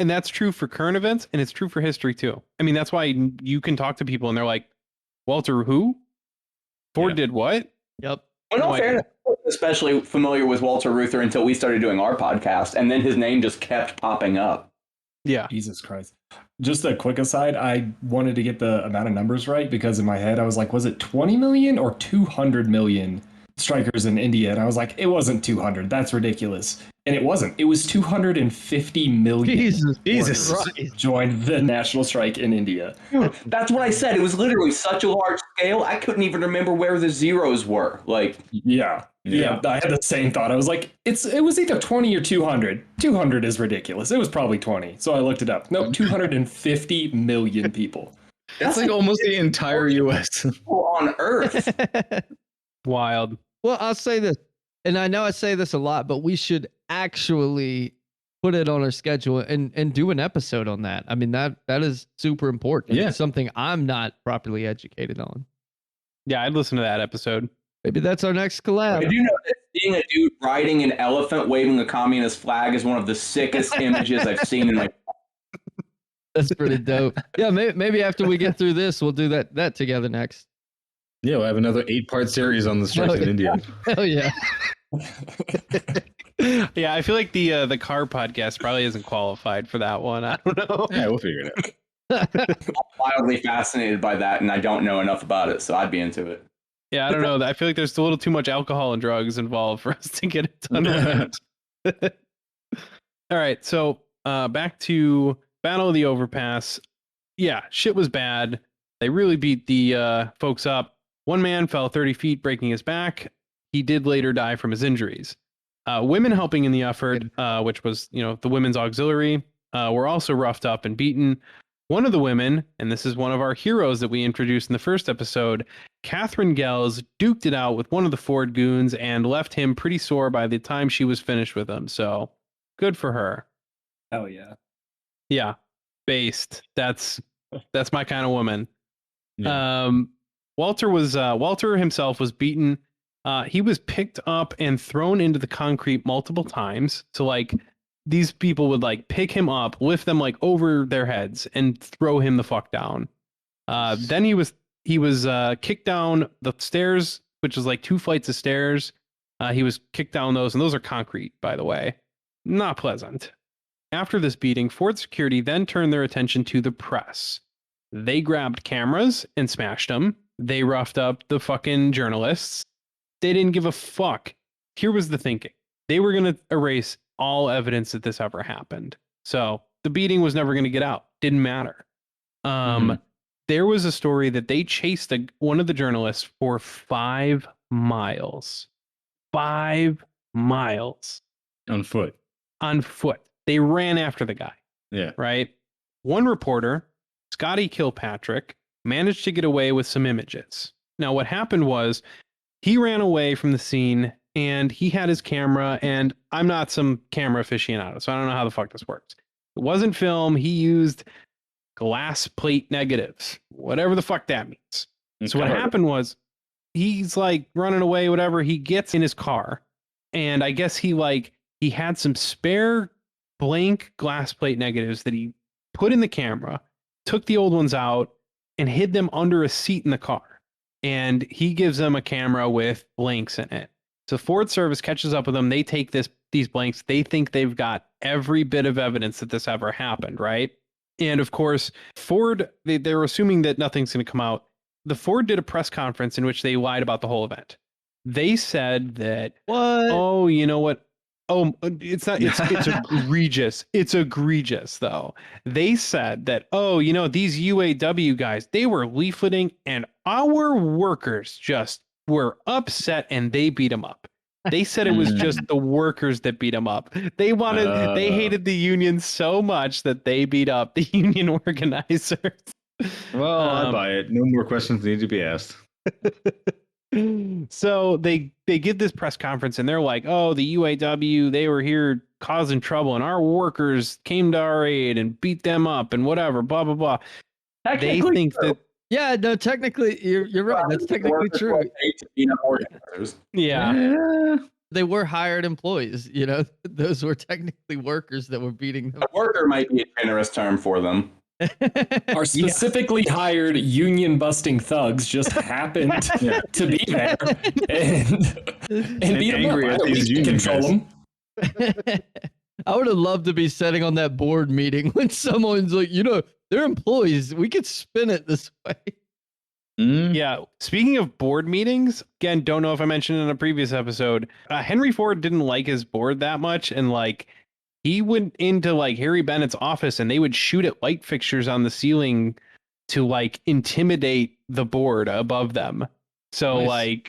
and that's true for current events, and it's true for history too. I mean, that's why you can talk to people and they're like, Walter who? Ford did what? Yep. In all fairness, I wasn't especially familiar with Walter Reuther until we started doing our podcast, and then his name just kept popping up. Yeah. Jesus Christ. Just a quick aside, I wanted to get the amount of numbers right because in my head I was like, was it 20 million or 200 million strikers in India? And I was like, it wasn't 200. That's ridiculous. And it wasn't. It was 250 million. Jesus Christ. Joined the national strike in India. That's what I said. It was literally such a large scale. I couldn't even remember where the zeros were. Like, Yeah. I had the same thought. I was like, it was either 20 or 200. 200 is ridiculous. It was probably 20. So I looked it up. Nope, 250 million people. That's like almost the entire U.S. on Earth. Wild. Well, I'll say this, and I know I say this a lot, but we should actually put it on our schedule and do an episode on that. I mean, that is super important. Yeah. It's something I'm not properly educated on. Yeah, I'd listen to that episode. Maybe that's our next collab. I do know that seeing a dude riding an elephant waving a communist flag is one of the sickest images I've seen in my. That's pretty dope. Yeah, maybe after we get through this, we'll do that together next. Yeah, we'll have another 8-part series on the strikes in India. Hell yeah. Yeah, I feel like the car podcast probably isn't qualified for that one. I don't know. Yeah, we'll figure it out. I'm wildly fascinated by that, and I don't know enough about it, so I'd be into it. Yeah, I don't know. I feel like there's a little too much alcohol and drugs involved for us to get it done. Right. All right, so back to Battle of the Overpass. Yeah, shit was bad. They really beat the folks up. One man fell 30 feet, breaking his back. He did later die from his injuries. Women helping in the effort, which was, the women's auxiliary, were also roughed up and beaten. One of the women, and this is one of our heroes that we introduced in the first episode, Catherine Gels, duked it out with one of the Ford goons and left him pretty sore by the time she was finished with him. So good for her. Hell yeah. Yeah, based. That's my kind of woman. Yeah. Walter himself was beaten. He was picked up and thrown into the concrete multiple times. So these people would pick him up, lift them over their heads, and throw him the fuck down. Then he was kicked down the stairs, which is 2 flights of stairs. He was kicked down those, and those are concrete, by the way. Not pleasant. After this beating, Ford security then turned their attention to the press. They grabbed cameras and smashed them. They roughed up the fucking journalists. They didn't give a fuck. Here was the thinking. They were going to erase all evidence that this ever happened. So the beating was never going to get out. Didn't matter. There was a story that they chased one of the journalists for 5 miles. 5 miles. On foot. On foot. They ran after the guy. Yeah. Right? One reporter, Scotty Kilpatrick, managed to get away with some images. Now, what happened was he ran away from the scene and he had his camera, and I'm not some camera aficionado, so I don't know how the fuck this works. It wasn't film. He used glass plate negatives, whatever the fuck that means. Okay. So what happened was he's running away, whatever. He gets in his car, and I guess he had some spare blank glass plate negatives that he put in the camera, took the old ones out, and hid them under a seat in the car. And he gives them a camera with blanks in it. So Ford Service catches up with them. They take these blanks. They think they've got every bit of evidence that this ever happened, right? And of course, Ford, they're assuming that nothing's going to come out. The Ford did a press conference in which they lied about the whole event. They said that, What? Oh, you know what? Oh, it's not, it's egregious. It's egregious, though. They said that, these UAW guys, they were leafleting and our workers just were upset and they beat them up. They said it was just the workers that beat them up. They hated the union so much that they beat up the union organizers. Well, I buy it. No more questions need to be asked. So they give this press conference and they're like, oh, the UAW, they were here causing trouble and our workers came to our aid and beat them up and whatever, blah, blah, blah. They think that. Yeah, no, technically, you're right. That's technically true. Yeah. They were hired employees, those were technically workers that were beating them. A worker might be a generous term for them. Our specifically hired union busting thugs just happened to be there and beat them angry up. at We these can union control guys. them. I would have loved to be sitting on that board meeting when someone's like, they're employees. We could spin it this way. Yeah. Speaking of board meetings, again, don't know if I mentioned in a previous episode, Henry Ford didn't like his board that much. And he went into Harry Bennett's office and they would shoot at light fixtures on the ceiling to intimidate the board above them. So Nice.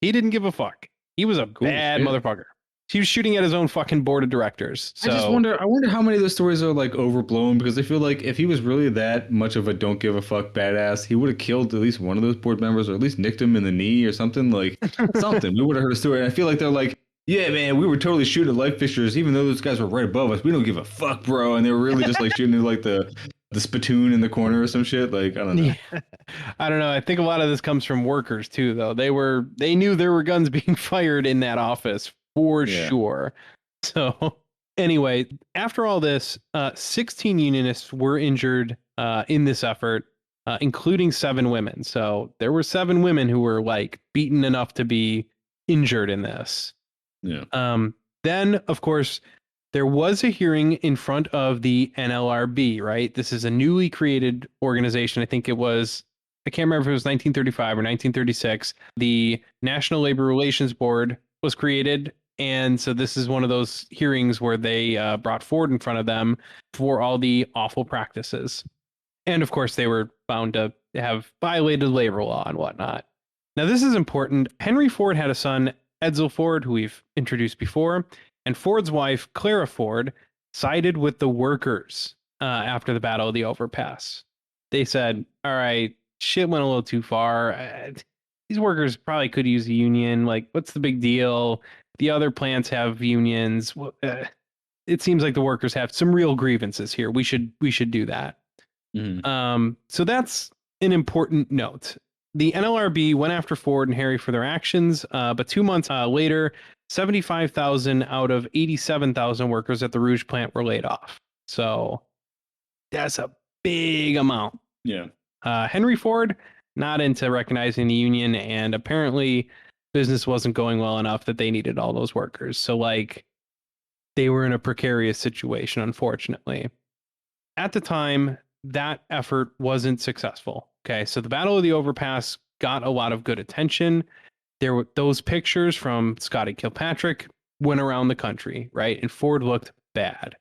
he didn't give a fuck. He was a bad motherfucker. He was shooting at his own fucking board of directors. So I wonder how many of those stories are overblown, because I feel like if he was really that much of a don't give a fuck badass, he would have killed at least one of those board members, or at least nicked him in the knee or something. Something. We would have heard a story. And I feel like they're like, yeah, man, we were totally shooting at light fixtures, even though those guys were right above us. We don't give a fuck, bro. And they were really just shooting at the spittoon in the corner or some shit. I don't know. Yeah. I don't know. I think a lot of this comes from workers too, though. They knew there were guns being fired in that office for sure. So anyway, after all this, 16 unionists were injured in this effort, including 7 women. So there were 7 women who were beaten enough to be injured in this. Yeah. Then, of course, there was a hearing in front of the NLRB, right? This is a newly created organization. I can't remember if it was 1935 or 1936. The National Labor Relations Board was created. And so this is one of those hearings where they brought Ford in front of them for all the awful practices. And of course, they were found to have violated labor law and whatnot. Now, this is important. Henry Ford had a son, Edsel Ford, who we've introduced before, and Ford's wife, Clara Ford, sided with the workers after the Battle of the Overpass. They said, all right, shit went a little too far. These workers probably could use a union. What's the big deal? The other plants have unions. It seems like the workers have some real grievances here. We should do that. Mm-hmm. So that's an important note. The NLRB went after Ford and Harry for their actions, but 2 months later, 75,000 out of 87,000 workers at the Rouge plant were laid off. So that's a big amount. Yeah. Henry Ford, not into recognizing the union, and apparently business wasn't going well enough that they needed all those workers. So they were in a precarious situation, unfortunately. At the time, that effort wasn't successful. Okay, so the Battle of the Overpass got a lot of good attention. There were those pictures from Scotty Kilpatrick went around the country, right? And Ford looked bad.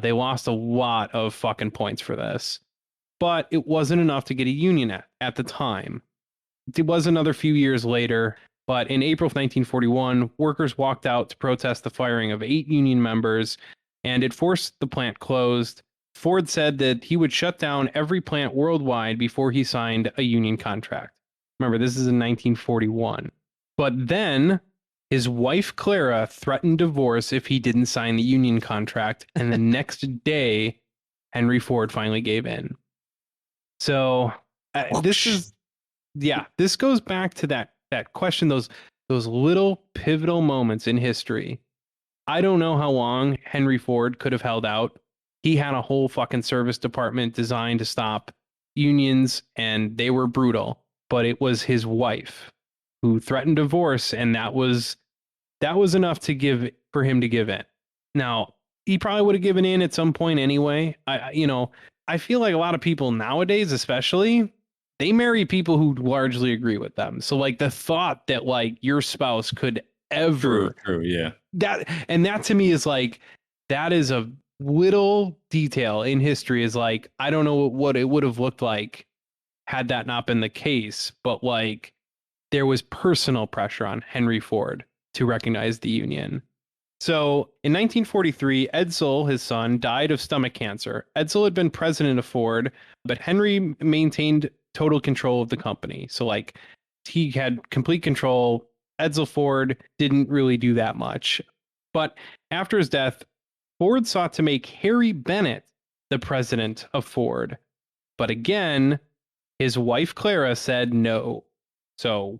They lost a lot of fucking points for this, but it wasn't enough to get a union at the time. It was another few years later, but in April of 1941, workers walked out to protest the firing of 8 union members, and it forced the plant closed. Ford said that he would shut down every plant worldwide before he signed a union contract. Remember, this is in 1941. But then his wife, Clara, threatened divorce if he didn't sign the union contract. And the next day, Henry Ford finally gave in. So this goes back to that question, those little pivotal moments in history. I don't know how long Henry Ford could have held out. He had a whole fucking service department designed to stop unions, and they were brutal. But it was his wife who threatened divorce, and that was enough for him to give in. Now, he probably would have given in at some point anyway. I feel like a lot of people nowadays, especially, they marry people who largely agree with them. So the thought that your spouse could ever True, yeah. that to me is that is a little detail in history, is I don't know what it would have looked like had that not been the case, but there was personal pressure on Henry Ford to recognize the union. So in 1943, Edsel, his son, died of stomach cancer. Edsel had been president of Ford, but Henry maintained total control of the company. So he had complete control. Edsel Ford didn't really do that much. But after his death, Ford sought to make Harry Bennett the president of Ford. But again, his wife Clara said no. So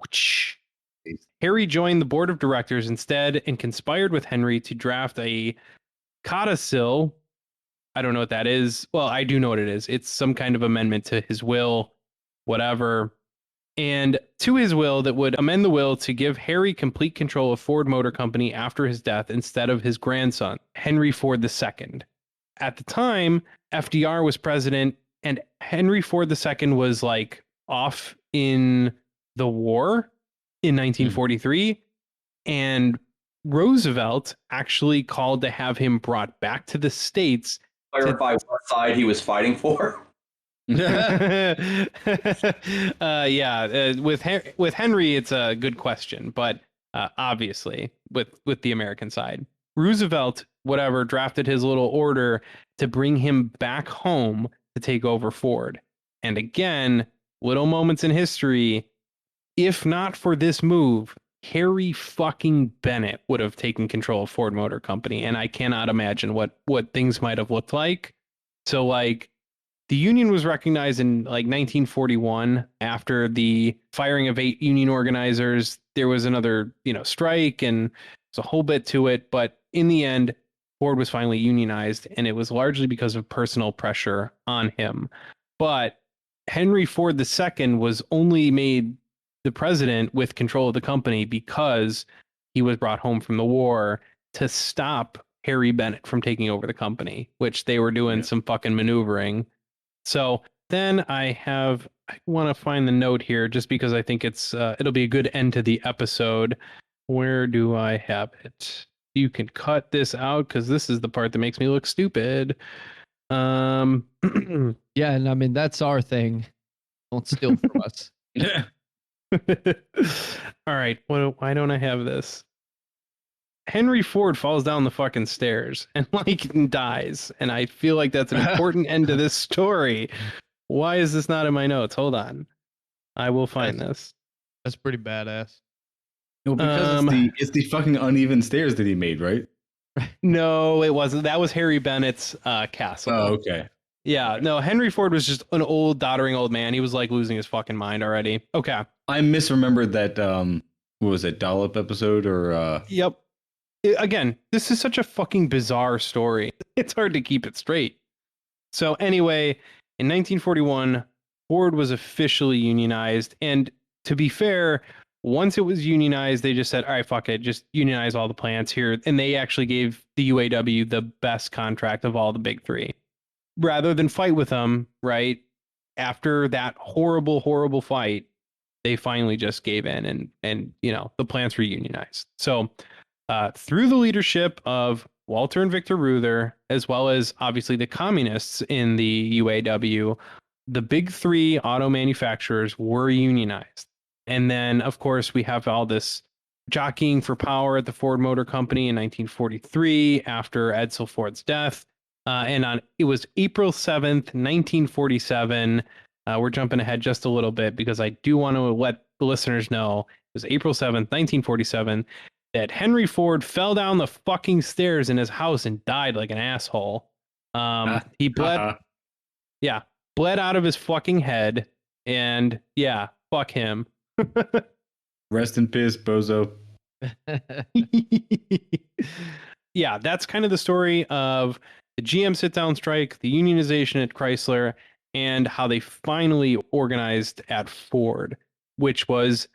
Harry joined the board of directors instead and conspired with Henry to draft a codicil I don't know what that is. Well, I do know what it is. It's some kind of amendment to his will, whatever. And to his will that would amend the will to give Harry complete control of Ford Motor Company after his death instead of his grandson, Henry Ford II. At the time, FDR was president and Henry Ford II was like off in the war in 1943. And Roosevelt actually called to have him brought back to the States. Clarify what side he was fighting for. With Henry, it's a good question, but obviously with the American side, Roosevelt, whatever, drafted his little order to bring him back home to take over Ford. And again, little moments in history. If not for this move, Harry fucking Bennett would have taken control of Ford Motor Company, and I cannot imagine what things might have looked like. So like, the union was recognized in like 1941 after the firing of 8 union organizers. There was another, strike, and there's a whole bit to it. But in the end, Ford was finally unionized, and it was largely because of personal pressure on him. But Henry Ford II was only made the president with control of the company because he was brought home from the war to stop Harry Bennett from taking over the company, which they were doing some fucking maneuvering. So then I want to find the note here just because I think it'll be a good end to the episode. Where do I have it? You can cut this out because this is the part that makes me look stupid. Yeah, and I mean, that's our thing. Don't steal from us. Yeah. All right. Why don't I have this? Henry Ford falls down the fucking stairs and dies. And I feel like that's an important end to this story. Why is this not in my notes? Hold on. I will find this. That's pretty badass. No, because it's the fucking uneven stairs that he made, right? No, it wasn't. That was Harry Bennett's castle. Oh, okay. Yeah, no, Henry Ford was just an old, doddering old man. He was like losing his fucking mind already. Okay. I misremembered that, what was it, Dollop episode or... Yep. Again, this is such a fucking bizarre story. It's hard to keep it straight. So anyway, in 1941, Ford was officially unionized. And to be fair, once it was unionized, they just said, all right, fuck it, just unionize all the plants here. And they actually gave the UAW the best contract of all the big three. Rather than fight with them, right? After that horrible, horrible fight, they finally just gave in and the plants were unionized. So through the leadership of Walter and Victor Reuther, as well as obviously the communists in the UAW, the big three auto manufacturers were unionized. And then, of course, we have all this jockeying for power at the Ford Motor Company in 1943 after Edsel Ford's death. It was April 7th, 1947. We're jumping ahead just a little bit because I do want to let the listeners know it was April 7th, 1947. That Henry Ford fell down the fucking stairs in his house and died like an asshole. He bled, bled out of his fucking head, and fuck him. Rest in peace, bozo. Yeah, that's kind of the story of the GM sit-down strike, the unionization at Chrysler, and how they finally organized at Ford, which was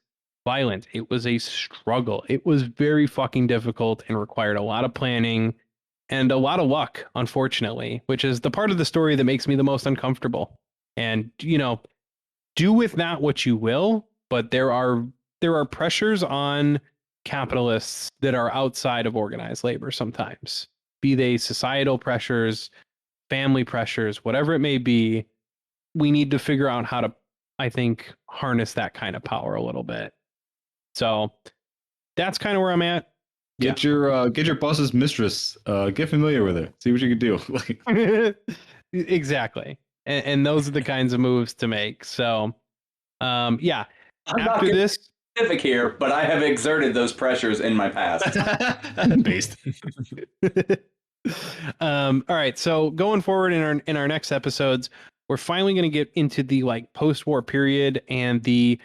violent. It was a struggle. It was very fucking difficult and required a lot of planning and a lot of luck, unfortunately, which is the part of the story that makes me the most uncomfortable. And, do with that what you will, but there are pressures on capitalists that are outside of organized labor sometimes. Be they societal pressures, family pressures, whatever it may be, we need to figure out how to, I think, harness that kind of power a little bit. So that's kind of where I'm at. Get your boss's mistress. Get familiar with her. See what you can do. Exactly. And those are the kinds of moves to make. So, I'm after this, specific here, but I have exerted those pressures in my past. Based. All right. So going forward in our next episodes, we're finally going to get into the post-war period and the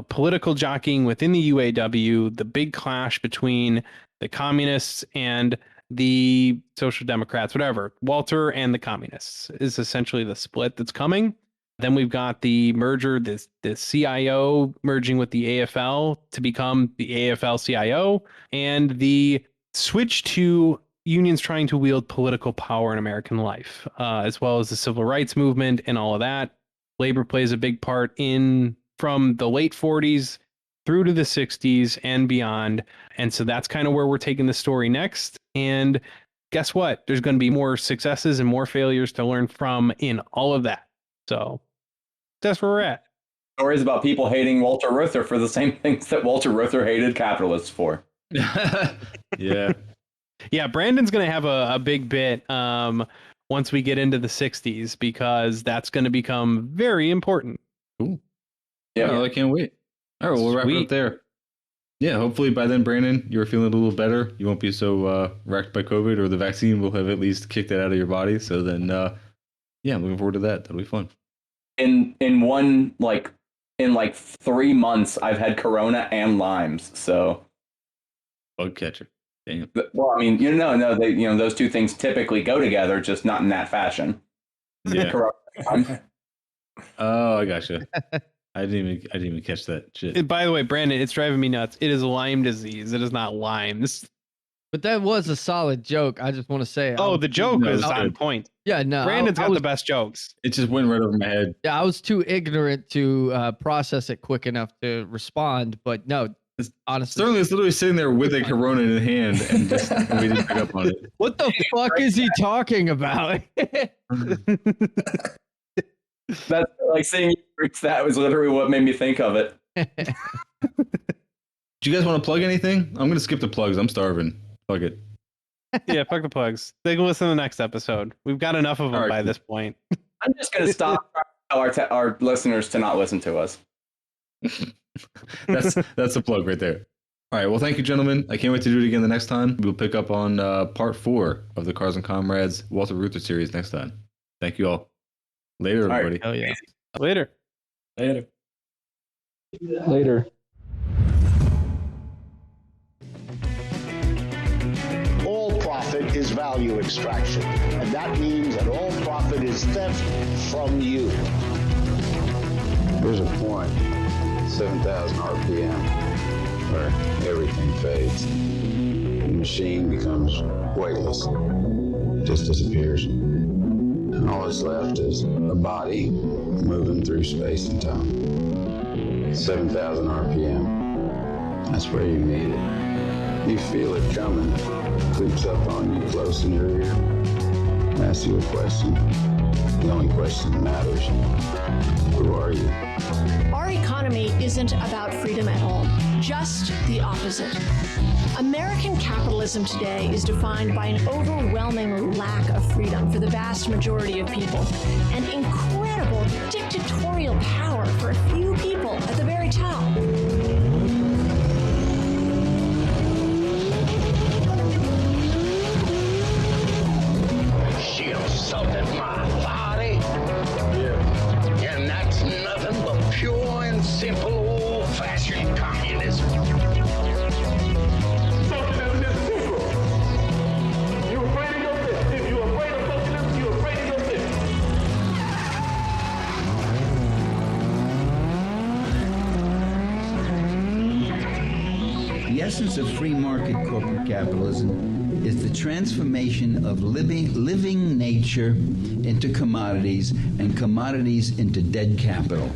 political jockeying within the UAW, the big clash between the communists and the Social Democrats, whatever. Walter and the communists is essentially the split that's coming. Then we've got the merger, the CIO merging with the AFL to become the AFL-CIO, and the switch to unions trying to wield political power in American life, as well as the civil rights movement and all of that. Labor plays a big part in from the late 40s through to the 60s and beyond. And so that's kind of where we're taking the story next. And guess what? There's going to be more successes and more failures to learn from in all of that. So that's where we're at. Stories about people hating Walter Reuther for the same things that Walter Reuther hated capitalists for. Yeah. Yeah, Brandon's going to have a big bit once we get into the 60s, because that's going to become very important. Cool. Yeah. Well, I can't wait. All right, we'll wrap it up there. Yeah, hopefully by then, Brandon, you're feeling a little better. You won't be so wrecked by COVID, or the vaccine will have at least kicked it out of your body. So then, yeah, I'm looking forward to that. That'll be fun. In 3 months, I've had Corona and Lyme's. So Bug catcher. Damn. Well, I mean, those two things typically go together, just not in that fashion. Yeah. Corona. Oh, I gotcha. I didn't even catch that shit. And by the way, Brandon, it's driving me nuts. It is Lyme disease. It is not Lyme. But that was a solid joke. I just want to say. Oh, the joke No, was it's on good. point. Yeah, no. Brandon's I got was, the best jokes. It just went right over my head. Yeah, I was too ignorant to process it quick enough to respond. But no, honestly. Sterling is literally sitting there with a Corona in hand, and we didn't pick up on it. What the fuck is he talking about? That's like saying that was literally what made me think of it. Do you guys want to plug anything? I'm gonna skip the plugs. I'm starving. Fuck it. Yeah, fuck the plugs. They can listen to the next episode. We've got enough of them by this point. I'm just going to stop our listeners to not listen to us. That's a plug right there. All right. Well, thank you, gentlemen. I can't wait to do it again the next time. We'll pick up on part 4 of the Cars and Comrades Walter Reuther series next time. Thank you all. Later, everybody. Hell yeah. Later. Later. All profit is value extraction, and that means that all profit is theft from you. There's a point, 7,000 RPM, where everything fades. The machine becomes weightless, just disappears. And all that's left is a body moving through space and time. 7,000 RPM, that's where you need it. You feel it coming, creeps up on you close in your ear, asks you a question. The only question that matters, who are you? Our economy isn't about freedom at all, just the opposite. American capitalism today is defined by an overwhelming lack of freedom for the vast majority of people, and incredible dictatorial power for a few people at the very top. She assaulted my authority. And that's nothing but pure and simple old-fashioned communism. Socialism is simple. You're afraid of your fist. If you're afraid of socialism, you're afraid of your fist. The essence of free market corporate capitalism is the transformation of living nature into commodities and commodities into dead capital.